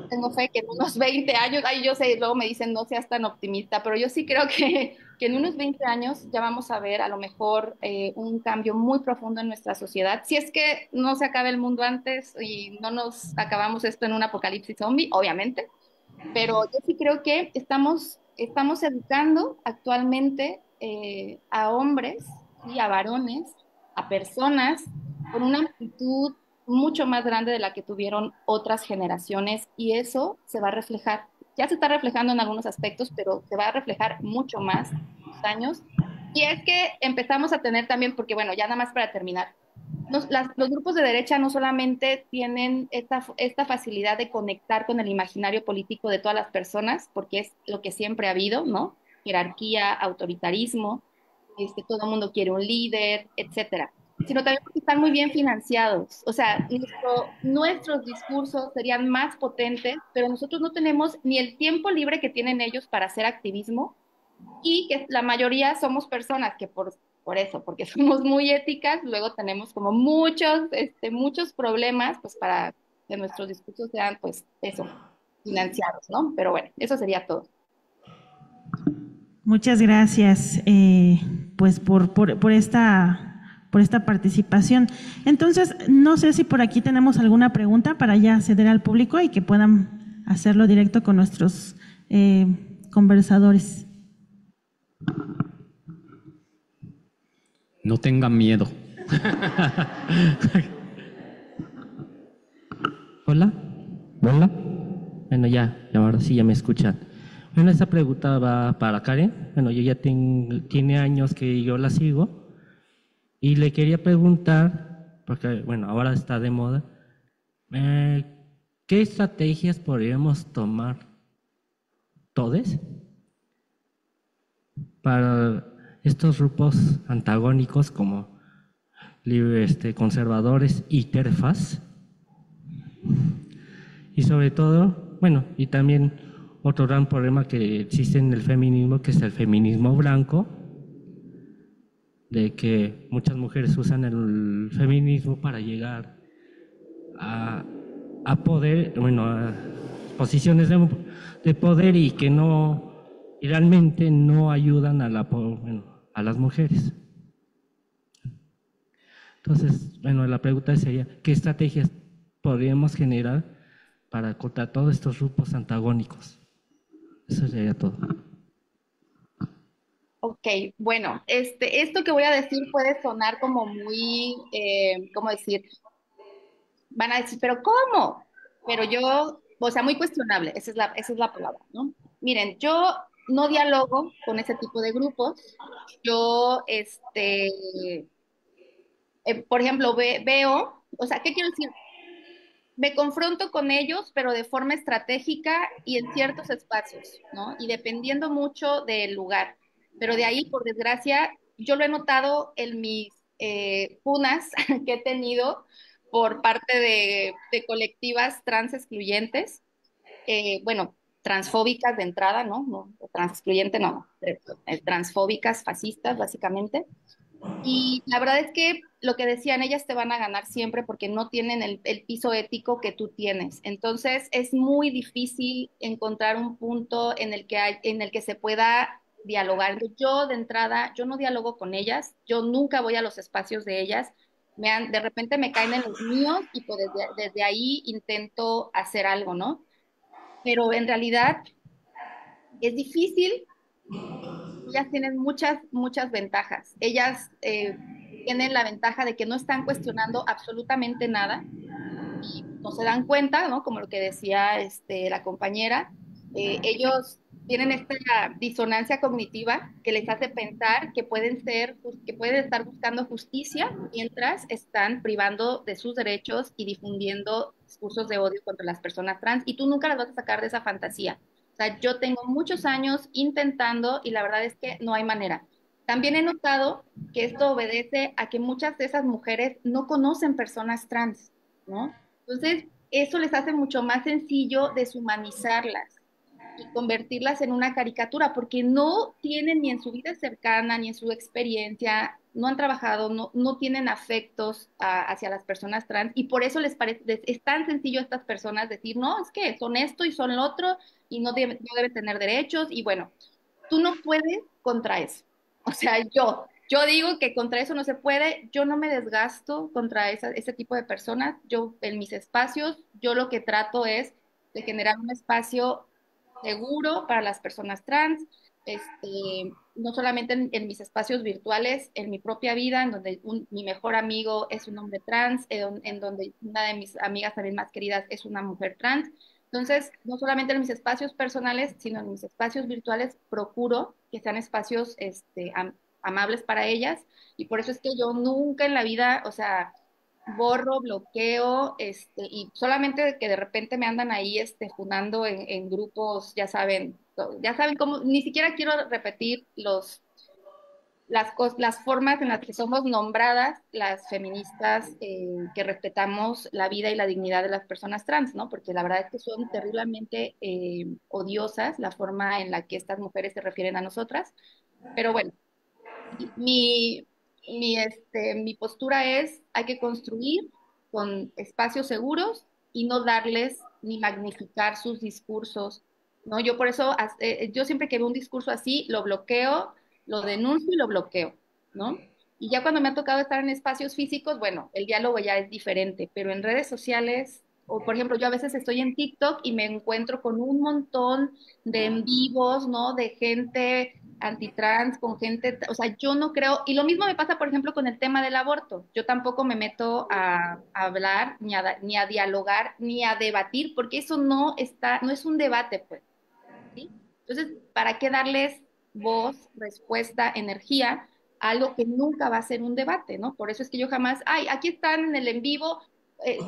Tengo fe que en unos 20 años, ay, yo sé, luego me dicen no seas tan optimista, pero yo sí creo que en unos 20 años ya vamos a ver a lo mejor un cambio muy profundo en nuestra sociedad. Si es que no se acabe el mundo antes y no nos acabamos esto en un apocalipsis zombie, obviamente, pero yo sí creo que estamos educando actualmente a hombres y a varones, a personas con una actitud mucho más grande de la que tuvieron otras generaciones y eso se va a reflejar. Ya se está reflejando en algunos aspectos, pero se va a reflejar mucho más en los años. Y es que empezamos a tener también, porque bueno, ya nada más para terminar, los grupos de derecha no solamente tienen esta facilidad de conectar con el imaginario político de todas las personas, porque es lo que siempre ha habido, ¿no? Jerarquía, autoritarismo, todo el mundo quiere un líder, etcétera, sino también porque están muy bien financiados. O sea, nuestros discursos serían más potentes, pero nosotros no tenemos ni el tiempo libre que tienen ellos para hacer activismo y que la mayoría somos personas que por eso, porque somos muy éticas, luego tenemos como muchos problemas, pues para que nuestros discursos sean, pues eso, financiados, ¿no? Pero bueno, eso sería todo. Muchas gracias, pues por esta participación. Entonces, no sé si por aquí tenemos alguna pregunta para ya acceder al público y que puedan hacerlo directo con nuestros conversadores. No tengan miedo. Hola, hola. Bueno, ya ahora sí ya me escuchan. Bueno, esta pregunta va para Karen. Bueno, yo ya tiene años que yo la sigo y le quería preguntar, porque bueno, ahora está de moda, ¿qué estrategias podríamos tomar todos para estos grupos antagónicos como conservadores y TERFas? Y sobre todo, bueno, y también otro gran problema que existe en el feminismo, que es el feminismo blanco, de que muchas mujeres usan el feminismo para llegar a poder, bueno, a posiciones de poder y que no, y realmente no ayudan a a las mujeres. Entonces, bueno, la pregunta sería, ¿qué estrategias podríamos generar para contra todos estos grupos antagónicos? Eso sería todo. Ok, bueno, esto que voy a decir puede sonar como muy, ¿cómo decir? Van a decir, ¿pero cómo? Pero yo, o sea, muy cuestionable, esa es la palabra, ¿no? Miren, yo no dialogo con ese tipo de grupos. Yo, por ejemplo, veo, o sea, ¿qué quiero decir? Me confronto con ellos, pero de forma estratégica y en ciertos espacios, ¿no? Y dependiendo mucho del lugar. Pero de ahí, por desgracia, yo lo he notado en mis punas que he tenido por parte de colectivas trans excluyentes, bueno, transfóbicas de entrada, ¿no? No, trans excluyente no, transfóbicas, fascistas, básicamente. Y la verdad es que lo que decían, ellas te van a ganar siempre porque no tienen el piso ético que tú tienes. Entonces es muy difícil encontrar un punto en el que se pueda dialogar. Yo de entrada, yo no dialogo con ellas, yo nunca voy a los espacios de ellas. De repente me caen en los míos y pues desde ahí intento hacer algo, ¿no? Pero en realidad es difícil. Ellas tienen muchas ventajas. Ellas tienen la ventaja de que no están cuestionando absolutamente nada y no se dan cuenta, ¿no? Como lo que decía la compañera, ellos tienen esta disonancia cognitiva que les hace pensar que que pueden estar buscando justicia mientras están privando de sus derechos y difundiendo discursos de odio contra las personas trans y tú nunca las vas a sacar de esa fantasía. O sea, yo tengo muchos años intentando y la verdad es que no hay manera. También he notado que esto obedece a que muchas de esas mujeres no conocen personas trans, ¿no? Entonces, eso les hace mucho más sencillo deshumanizarlas y convertirlas en una caricatura, porque no tienen ni en su vida cercana, ni en su experiencia, no han trabajado, no tienen afectos hacia las personas trans, y por eso les parece, es tan sencillo a estas personas decir, no, es que son esto y son lo otro, y no deben tener derechos, y bueno, tú no puedes contra eso. O sea, yo digo que contra eso no se puede, yo no me desgasto contra ese tipo de personas, yo en mis espacios, yo lo que trato es de generar un espacio seguro para las personas trans, no solamente en mis espacios virtuales, en mi propia vida, en donde mi mejor amigo es un hombre trans, en donde una de mis amigas también más queridas es una mujer trans. Entonces, no solamente en mis espacios personales, sino en mis espacios virtuales, procuro que sean espacios amables para ellas, y por eso es que yo nunca en la vida, o sea, borro, bloqueo, y solamente que de repente me andan ahí, funando en grupos, ya saben cómo, ni siquiera quiero repetir las formas en las que somos nombradas las feministas que respetamos la vida y la dignidad de las personas trans, ¿no? Porque la verdad es que son terriblemente odiosas la forma en la que estas mujeres se refieren a nosotras, pero bueno, mi, mi postura es, hay que construir con espacios seguros y no darles ni magnificar sus discursos, ¿no? Yo por eso, yo siempre que veo un discurso así, lo bloqueo, lo denuncio y lo bloqueo, ¿no? Y ya cuando me ha tocado estar en espacios físicos, bueno, el diálogo ya es diferente, pero en redes sociales, o por ejemplo, yo a veces estoy en TikTok y me encuentro con un montón de en vivos, ¿no? De gente antitrans, con gente, o sea, yo no creo, y lo mismo me pasa, por ejemplo, con el tema del aborto. Yo tampoco me meto a hablar, ni a dialogar, ni a debatir, porque eso no es un debate, pues, ¿sí? Entonces, ¿para qué darles voz, respuesta, energía a algo que nunca va a ser un debate, ¿no? Por eso es que yo jamás, ay, aquí están en el en vivo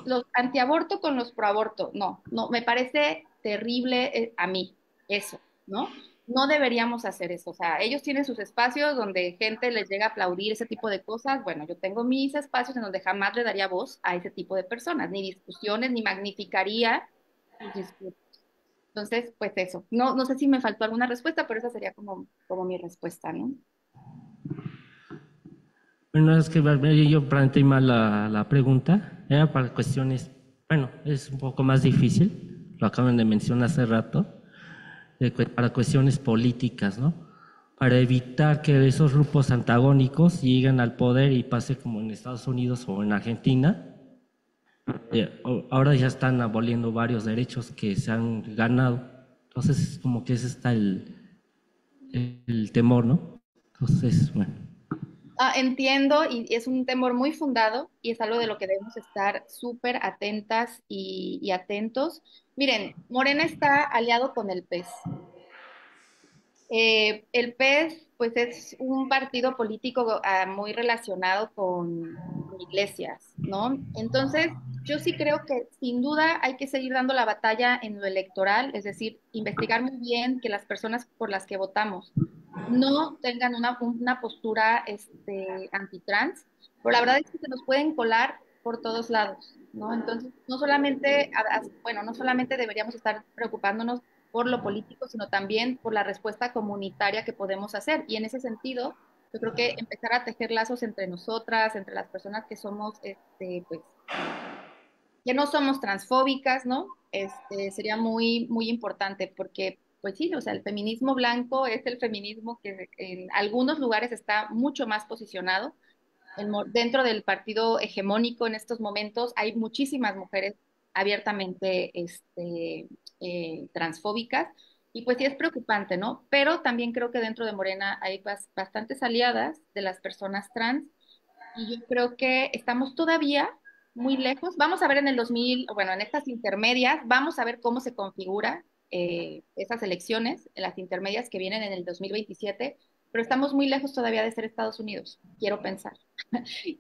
los antiaborto con los proaborto. No, no, me parece terrible a mí eso, ¿no? No deberíamos hacer eso. O sea, ellos tienen sus espacios donde gente les llega a aplaudir ese tipo de cosas. Bueno, yo tengo mis espacios en donde jamás le daría voz a ese tipo de personas, ni discusiones, ni magnificaría sus discursos. Entonces, pues eso. No, no sé si me faltó alguna respuesta, pero esa sería como mi respuesta, ¿no? Bueno, es que yo planteé mal la pregunta, era para cuestiones, bueno, es un poco más difícil, lo acaban de mencionar hace rato, para cuestiones políticas, ¿no? Para evitar que esos grupos antagónicos lleguen al poder y pase como en Estados Unidos o en Argentina. Ahora ya están aboliendo varios derechos que se han ganado, entonces como que ese está el temor, ¿no? Entonces, bueno. Entiendo, y es un temor muy fundado y es algo de lo que debemos estar súper atentas y atentos. Miren, Morena está aliado con el PES. El PES, pues, es un partido político muy relacionado con iglesias, ¿no? Entonces, yo sí creo que sin duda hay que seguir dando la batalla en lo electoral, es decir, investigar muy bien que las personas por las que votamos no tengan una postura antitrans, pero la verdad es que se nos pueden colar por todos lados, ¿no? Entonces, no solamente deberíamos estar preocupándonos por lo político, sino también por la respuesta comunitaria que podemos hacer. Y en ese sentido, yo creo que empezar a tejer lazos entre nosotras, entre las personas que somos, pues, que no somos transfóbicas, ¿no? Sería muy, muy importante porque, pues sí, o sea, el feminismo blanco es el feminismo que en algunos lugares está mucho más posicionado. Dentro del partido hegemónico en estos momentos hay muchísimas mujeres abiertamente transfóbicas y pues sí es preocupante, ¿no? Pero también creo que dentro de Morena hay bastantes aliadas de las personas trans y yo creo que estamos todavía muy lejos. Vamos a ver en el 2000, bueno, en estas intermedias, vamos a ver cómo se configura esas elecciones, en las intermedias que vienen en el 2027, pero estamos muy lejos todavía de ser Estados Unidos, quiero pensar.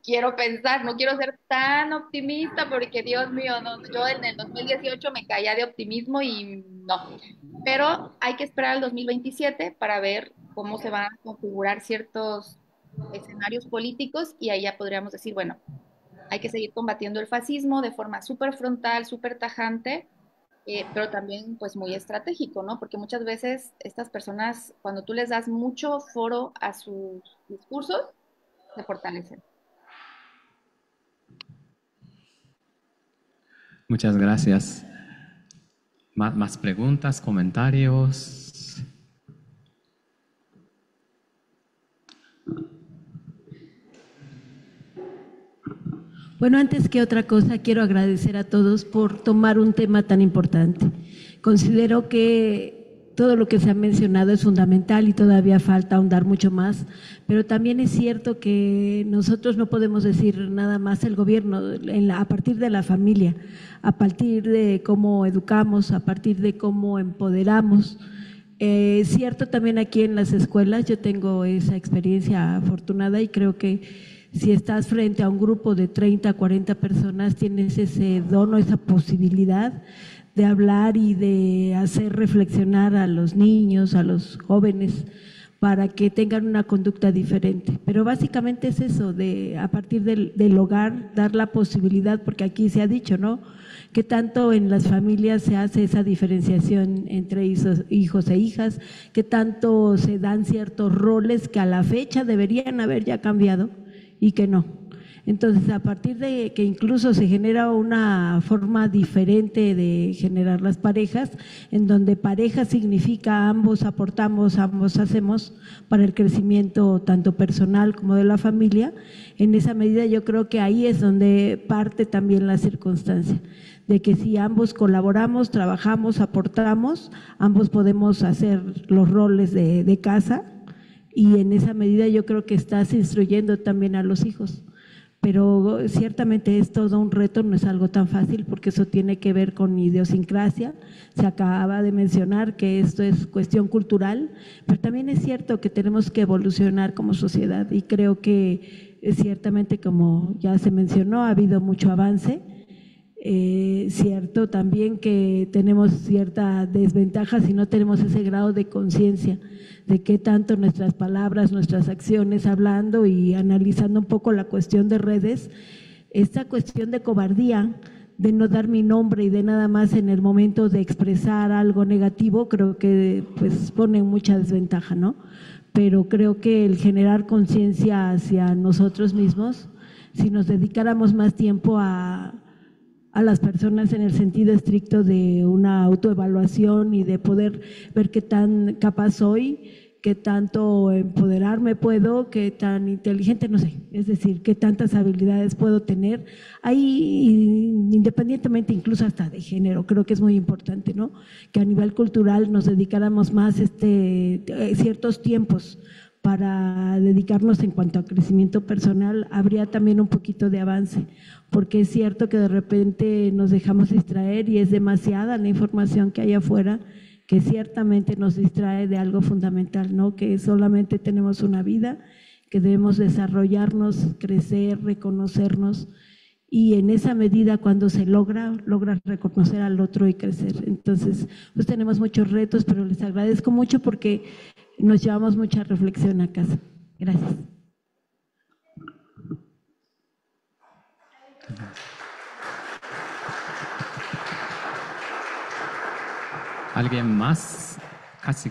Quiero pensar, no quiero ser tan optimista porque Dios mío, no, yo en el 2018 me caía de optimismo y no, pero hay que esperar al 2027 para ver cómo se van a configurar ciertos escenarios políticos y ahí ya podríamos decir, bueno, hay que seguir combatiendo el fascismo de forma súper frontal, súper tajante, pero también pues muy estratégico, ¿no? Porque muchas veces estas personas, cuando tú les das mucho foro a sus discursos, se fortalecen. Muchas gracias. ¿Más preguntas, comentarios? Bueno, antes que otra cosa, quiero agradecer a todos por tomar un tema tan importante. Considero que todo lo que se ha mencionado es fundamental y todavía falta ahondar mucho más, pero también es cierto que nosotros no podemos decir nada más el gobierno, a partir de la familia, a partir de cómo educamos, a partir de cómo empoderamos. Cierto también aquí en las escuelas, yo tengo esa experiencia afortunada y creo que si estás frente a un grupo de 30, 40 personas, tienes ese don o esa posibilidad de hablar y de hacer reflexionar a los niños, a los jóvenes, para que tengan una conducta diferente. Pero básicamente es eso, a partir del hogar, dar la posibilidad, porque aquí se ha dicho, ¿no?, que tanto en las familias se hace esa diferenciación entre hijos e hijas, que tanto se dan ciertos roles que a la fecha deberían haber ya cambiado y que no. Entonces, a partir de que incluso se genera una forma diferente de generar las parejas, en donde pareja significa ambos aportamos, ambos hacemos para el crecimiento tanto personal como de la familia, en esa medida yo creo que ahí es donde parte también la circunstancia, de que si ambos colaboramos, trabajamos, aportamos, ambos podemos hacer los roles de casa y en esa medida yo creo que estás instruyendo también a los hijos. Pero ciertamente es todo un reto, no es algo tan fácil porque eso tiene que ver con idiosincrasia. Se acaba de mencionar que esto es cuestión cultural, pero también es cierto que tenemos que evolucionar como sociedad y creo que ciertamente, como ya se mencionó, ha habido mucho avance. Cierto también que tenemos cierta desventaja si no tenemos ese grado de conciencia de qué tanto nuestras palabras, nuestras acciones, hablando y analizando un poco la cuestión de redes, esta cuestión de cobardía, de no dar mi nombre y de nada más en el momento de expresar algo negativo, creo que pues pone mucha desventaja, ¿no? Pero creo que el generar conciencia hacia nosotros mismos, si nos dedicáramos más tiempo a las personas en el sentido estricto de una autoevaluación y de poder ver qué tan capaz soy, qué tanto empoderarme puedo, qué tan inteligente, no sé, es decir, qué tantas habilidades puedo tener, ahí independientemente incluso hasta de género, creo que es muy importante, ¿no?, que a nivel cultural nos dedicáramos más ciertos tiempos para dedicarnos en cuanto a crecimiento personal, habría también un poquito de avance, porque es cierto que de repente nos dejamos distraer y es demasiada la información que hay afuera, que ciertamente nos distrae de algo fundamental, ¿no?, que solamente tenemos una vida, que debemos desarrollarnos, crecer, reconocernos, y en esa medida cuando se logra reconocer al otro y crecer. Entonces, pues tenemos muchos retos, pero les agradezco mucho porque nos llevamos mucha reflexión a casa. Gracias. ¿Alguien más? Casi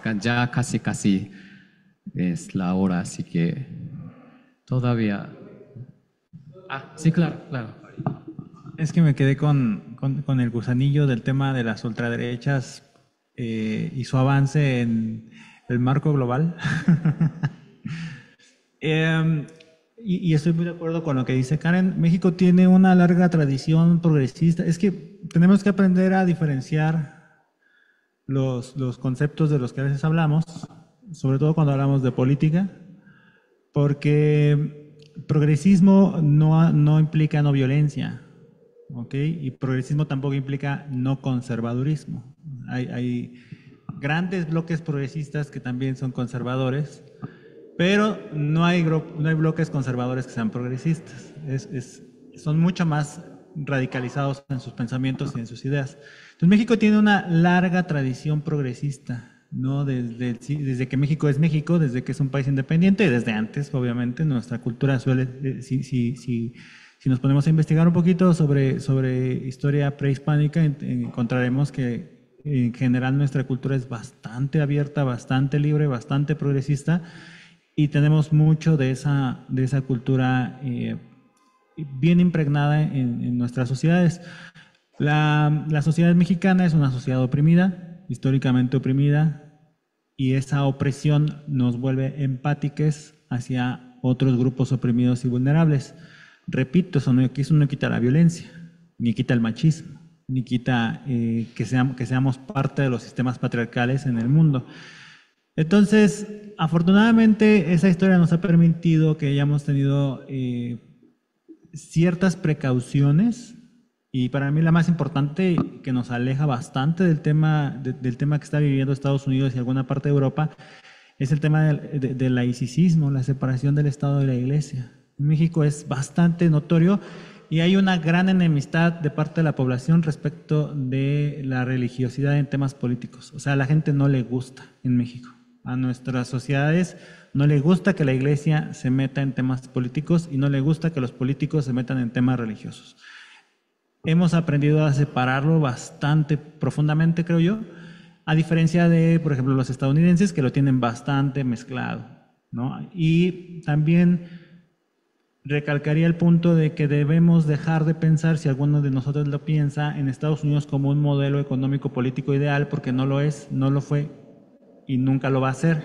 es la hora, así que todavía… sí, claro. Es que me quedé con el gusanillo del tema de las ultraderechas y su avance en el marco global. Y estoy muy de acuerdo con lo que dice Karen. México tiene una larga tradición progresista. Es que tenemos que aprender a diferenciar los conceptos de los que a veces hablamos, sobre todo cuando hablamos de política, porque progresismo no implica no violencia, ¿ok? Y progresismo tampoco implica no conservadurismo. Hay grandes bloques progresistas que también son conservadores, pero no hay bloques conservadores que sean progresistas. Son mucho más radicalizados en sus pensamientos y en sus ideas. Entonces México tiene una larga tradición progresista, ¿no? Desde que México es México, desde que es un país independiente y desde antes, obviamente, nuestra cultura suele, si nos ponemos a investigar un poquito sobre historia prehispánica, encontraremos que en general nuestra cultura es bastante abierta, bastante libre, bastante progresista y tenemos mucho de esa cultura bien impregnada en nuestras sociedades. La sociedad mexicana es una sociedad oprimida, históricamente oprimida, y esa opresión nos vuelve empáticos hacia otros grupos oprimidos y vulnerables. Repito, eso no quita la violencia, ni quita el machismo, ni quita que seamos parte de los sistemas patriarcales en el mundo. Entonces, afortunadamente, esa historia nos ha permitido que hayamos tenido ciertas precauciones, y para mí la más importante, que nos aleja bastante del tema que está viviendo Estados Unidos y alguna parte de Europa, es el tema del laicismo, la separación del Estado de la Iglesia. En México es bastante notorio y hay una gran enemistad de parte de la población respecto de la religiosidad en temas políticos. O sea, a la gente no le gusta en México. A nuestras sociedades no le gusta que la Iglesia se meta en temas políticos y no le gusta que los políticos se metan en temas religiosos. Hemos aprendido a separarlo bastante profundamente, creo yo, a diferencia de, por ejemplo, los estadounidenses, que lo tienen bastante mezclado, ¿no? Y también recalcaría el punto de que debemos dejar de pensar, si alguno de nosotros lo piensa, en Estados Unidos como un modelo económico político ideal, porque no lo es, no lo fue y nunca lo va a ser.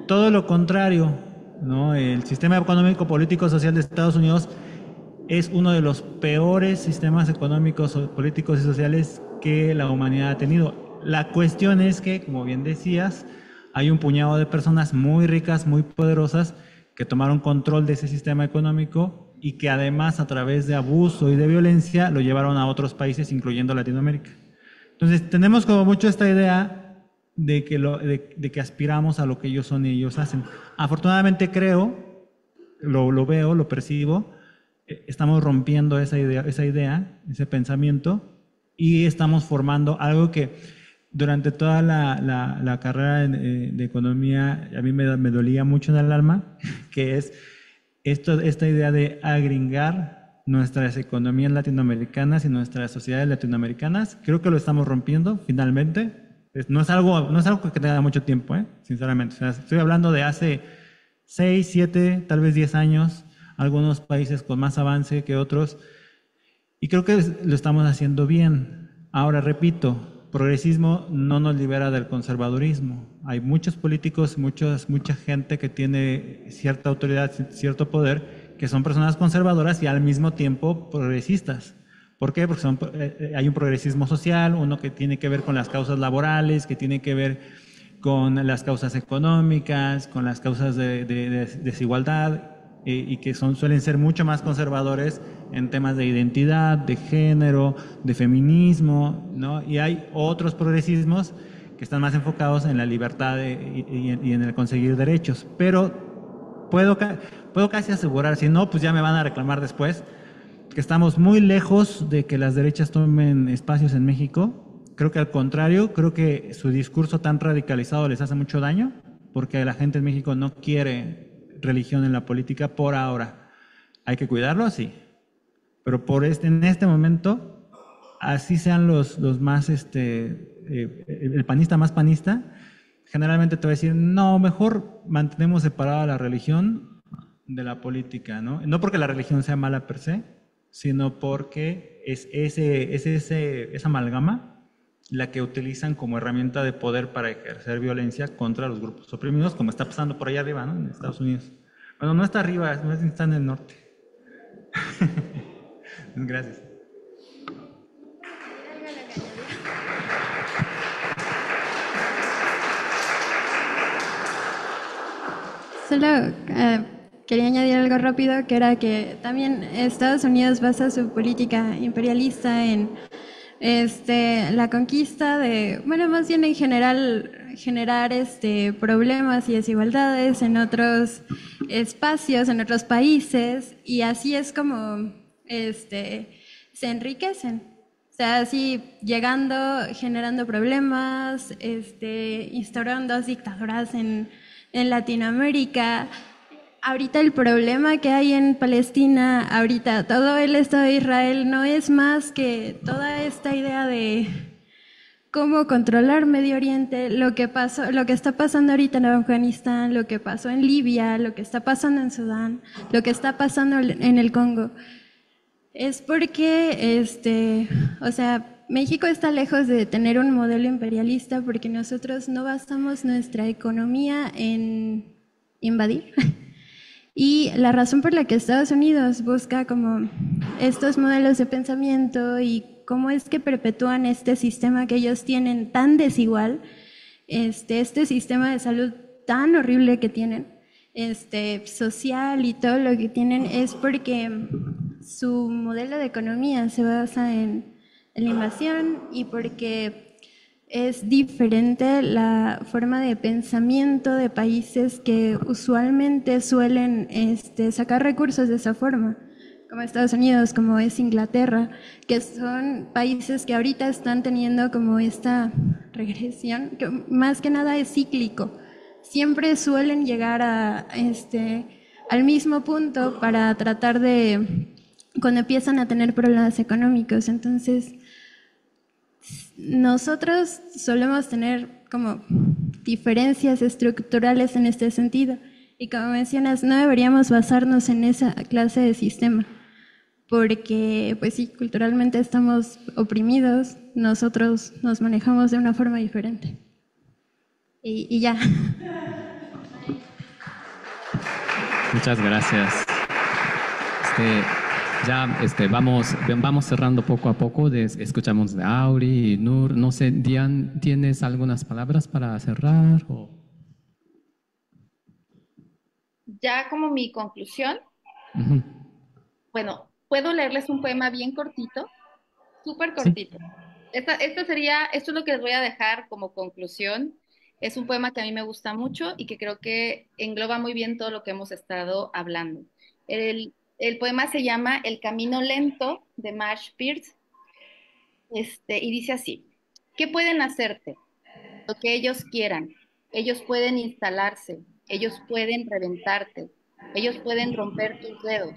Todo lo contrario, ¿no? El sistema económico, político, social de Estados Unidos es uno de los peores sistemas económicos, políticos y sociales que la humanidad ha tenido. La cuestión es que, como bien decías, hay un puñado de personas muy ricas, muy poderosas, que tomaron control de ese sistema económico y que además, a través de abuso y de violencia, lo llevaron a otros países, incluyendo Latinoamérica. Entonces, tenemos como mucho esta idea de que aspiramos a lo que ellos son y ellos hacen. Afortunadamente creo, lo veo, lo percibo, estamos rompiendo esa idea, ese pensamiento, y estamos formando algo que durante toda la carrera de economía a mí me dolía mucho en el alma, que es esta idea de agringar nuestras economías latinoamericanas y nuestras sociedades latinoamericanas. Creo que lo estamos rompiendo finalmente. No es algo que tenga mucho tiempo, sinceramente. O sea, estoy hablando de hace 6, 7, tal vez 10 años, algunos países con más avance que otros, y creo que lo estamos haciendo bien. Ahora, repito, progresismo no nos libera del conservadurismo. Hay muchos políticos, mucha gente que tiene cierta autoridad, cierto poder, que son personas conservadoras y al mismo tiempo progresistas. ¿Por qué? Porque hay un progresismo social, uno que tiene que ver con las causas laborales, que tiene que ver con las causas económicas, con las causas de desigualdad, y que suelen ser mucho más conservadores en temas de identidad, de género, de feminismo, ¿no? Y hay otros progresismos que están más enfocados en la libertad y en el conseguir derechos. Pero puedo casi asegurar, si no, pues ya me van a reclamar después, que estamos muy lejos de que las derechas tomen espacios en México. Creo que al contrario, creo que su discurso tan radicalizado les hace mucho daño, porque la gente en México no quiere religión en la política por ahora. Hay que cuidarlo, sí, pero en este momento, así sean los más, el panista más panista, generalmente te va a decir, no, mejor mantenemos separada la religión de la política, ¿no? No porque la religión sea mala per se, sino porque es esa amalgama la que utilizan como herramienta de poder para ejercer violencia contra los grupos oprimidos, como está pasando por allá arriba, ¿no? En Estados Unidos. Bueno, no está arriba, está en el norte. Gracias. Solo quería añadir algo rápido, que era que también Estados Unidos basa su política imperialista en la conquista más bien en general, generar problemas y desigualdades en otros espacios, en otros países, y así es como se enriquecen. O sea, así llegando, generando problemas, instaurando dictaduras en Latinoamérica. Ahorita el problema que hay en Palestina, ahorita todo el Estado de Israel, no es más que toda esta idea de cómo controlar Medio Oriente, lo que está pasando ahorita en Afganistán, lo que pasó en Libia, lo que está pasando en Sudán, lo que está pasando en el Congo. Es porque, México está lejos de tener un modelo imperialista porque nosotros no basamos nuestra economía en invadir. Y la razón por la que Estados Unidos busca como estos modelos de pensamiento y cómo es que perpetúan este sistema que ellos tienen tan desigual, este sistema de salud tan horrible que tienen, social y todo lo que tienen, es porque su modelo de economía se basa en la invasión y porque es diferente la forma de pensamiento de países que usualmente suelen sacar recursos de esa forma, como Estados Unidos, como es Inglaterra, que son países que ahorita están teniendo como esta regresión, que más que nada es cíclico. Siempre suelen llegar al mismo punto para tratar de, cuando empiezan a tener problemas económicos. Entonces, nosotros solemos tener como diferencias estructurales en este sentido. Y como mencionas, no deberíamos basarnos en esa clase de sistema, porque pues sí, culturalmente estamos oprimidos, nosotros nos manejamos de una forma diferente. Y ya. Muchas gracias. Vamos cerrando poco a poco. Escuchamos de Auri y Nur. No sé, Diane, ¿tienes algunas palabras para cerrar? Ya como mi conclusión, Ujú. bueno, puedo leerles un poema bien cortito, súper cortito. Esto es lo que les voy a dejar como conclusión. Es un poema que a mí me gusta mucho y que creo que engloba muy bien todo lo que hemos estado hablando. El poema se llama El camino lento, de Marsh Pierce, y dice así: ¿qué pueden hacerte? Lo que ellos quieran. Ellos pueden instalarse, ellos pueden reventarte, ellos pueden romper tus dedos,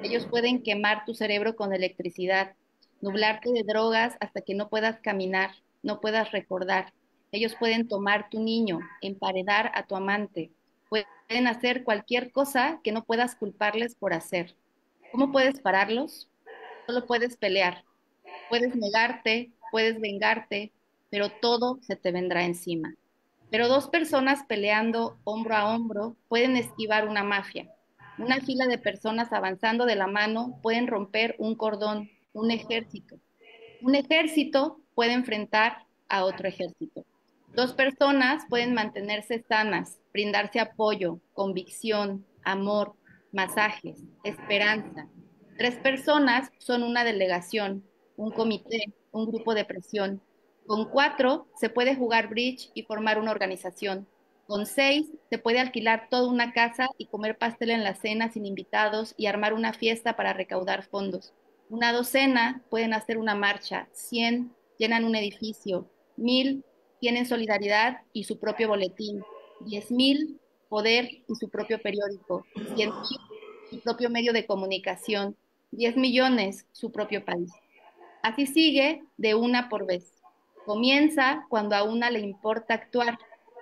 ellos pueden quemar tu cerebro con electricidad, nublarte de drogas hasta que no puedas caminar, no puedas recordar. Ellos pueden tomar tu niño, emparedar a tu amante, pueden hacer cualquier cosa que no puedas culparles por hacer. ¿Cómo puedes pararlos? Solo puedes pelear, puedes negarte, puedes vengarte, pero todo se te vendrá encima. Pero dos personas peleando hombro a hombro pueden esquivar una mafia. Una fila de personas avanzando de la mano pueden romper un cordón, un ejército. Un ejército puede enfrentar a otro ejército. Dos personas pueden mantenerse sanas, brindarse apoyo, convicción, amor, masajes, esperanza. Tres personas son una delegación, un comité, un grupo de presión. Con cuatro se puede jugar bridge y formar una organización. Con seis se puede alquilar toda una casa y comer pastel en la cena sin invitados y armar una fiesta para recaudar fondos. Una docena pueden hacer una marcha, 100 llenan un edificio, 1000 tienen solidaridad y su propio boletín, 10,000 poder y su propio periódico, 100,000 su propio medio de comunicación, 10 millones su propio país. Así sigue de una por vez. Comienza cuando a una le importa actuar.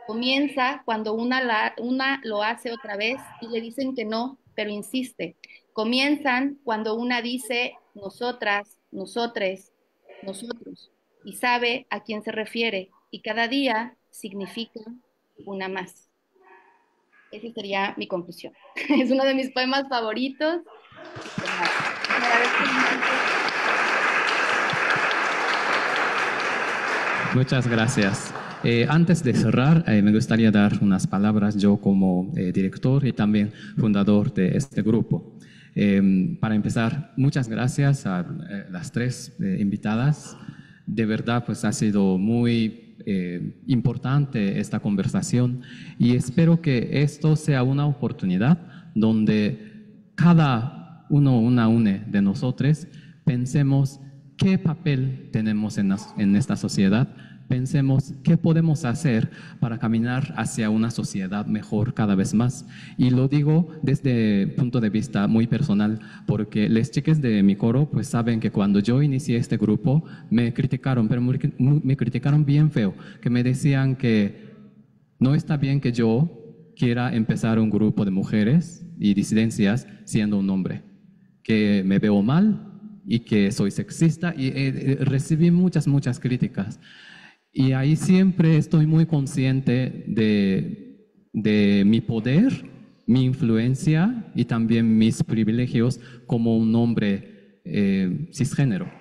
Comienza cuando una lo hace otra vez y le dicen que no, pero insiste. Comienzan cuando una dice nosotras, nosotres, nosotros, y sabe a quién se refiere, y cada día significa una más. Esa sería mi conclusión. Es uno de mis poemas favoritos. Me agradezco mucho. Muchas gracias. Antes de cerrar, me gustaría dar unas palabras yo como director y también fundador de este grupo. Para empezar, muchas gracias a las tres invitadas. De verdad, pues ha sido muy importante esta conversación y espero que esto sea una oportunidad donde cada una de nosotros pensemos qué papel tenemos en esta sociedad, pensemos qué podemos hacer para caminar hacia una sociedad mejor cada vez más. Y lo digo desde punto de vista muy personal, porque las chicas de mi coro pues saben que cuando yo inicié este grupo me criticaron, pero me criticaron bien feo, que me decían que no está bien que yo quiera empezar un grupo de mujeres y disidencias siendo un hombre, que me veo mal y que soy sexista, y recibí muchas críticas. Y ahí siempre estoy muy consciente de mi poder, mi influencia y también mis privilegios como un hombre cisgénero.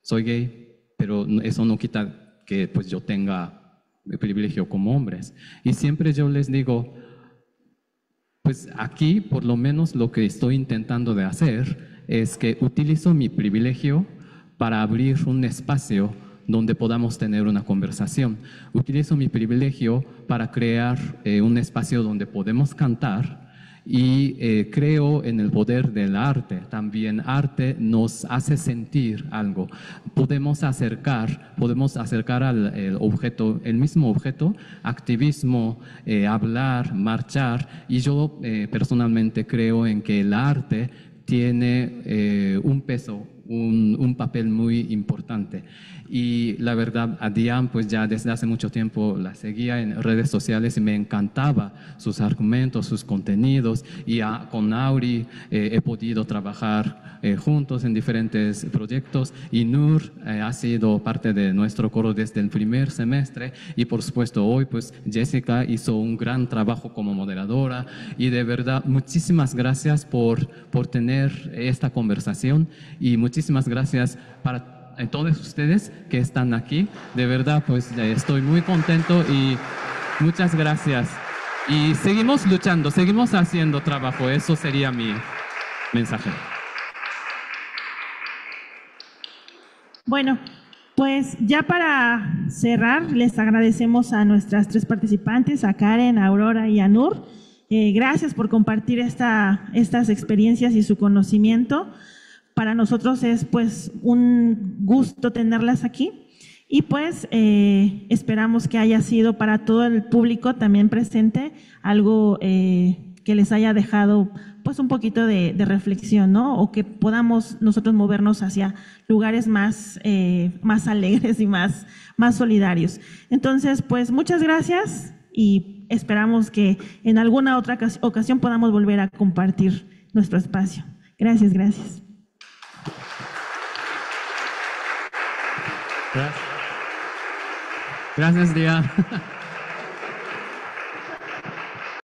soy gay, pero eso no quita que pues yo tenga el privilegio como hombres. Y siempre yo les digo, pues aquí por lo menos lo que estoy intentando de hacer es que utilizo mi privilegio para abrir un espacio donde podamos tener una conversación. Utilizo mi privilegio para crear un espacio donde podemos cantar y creo en el poder del arte. También arte nos hace sentir algo. Podemos acercar al objeto, el mismo objeto, activismo, hablar, marchar, y yo personalmente creo en que el arte tiene un peso, un papel muy importante. Y la verdad, a Diane, pues ya desde hace mucho tiempo la seguía en redes sociales y me encantaba sus argumentos, sus contenidos, y con Auri he podido trabajar juntos en diferentes proyectos, y Nur ha sido parte de nuestro coro desde el primer semestre, y por supuesto hoy pues Jessica hizo un gran trabajo como moderadora, y de verdad muchísimas gracias por tener esta conversación, y muchísimas gracias para todos ustedes que están aquí. De verdad, pues estoy muy contento y muchas gracias. Y seguimos luchando, seguimos haciendo trabajo. Eso sería mi mensaje. Bueno, pues ya para cerrar, les agradecemos a nuestras 3 participantes, a Karen, a Aurora y a Nur. Gracias por compartir estas experiencias y su conocimiento. Para nosotros es pues un gusto tenerlas aquí, y pues esperamos que haya sido para todo el público también presente algo que les haya dejado pues un poquito de reflexión, ¿no? O que podamos nosotros movernos hacia lugares más alegres y más solidarios. Entonces, pues muchas gracias, y esperamos que en alguna otra ocasión podamos volver a compartir nuestro espacio. Gracias. Gracias, Diane.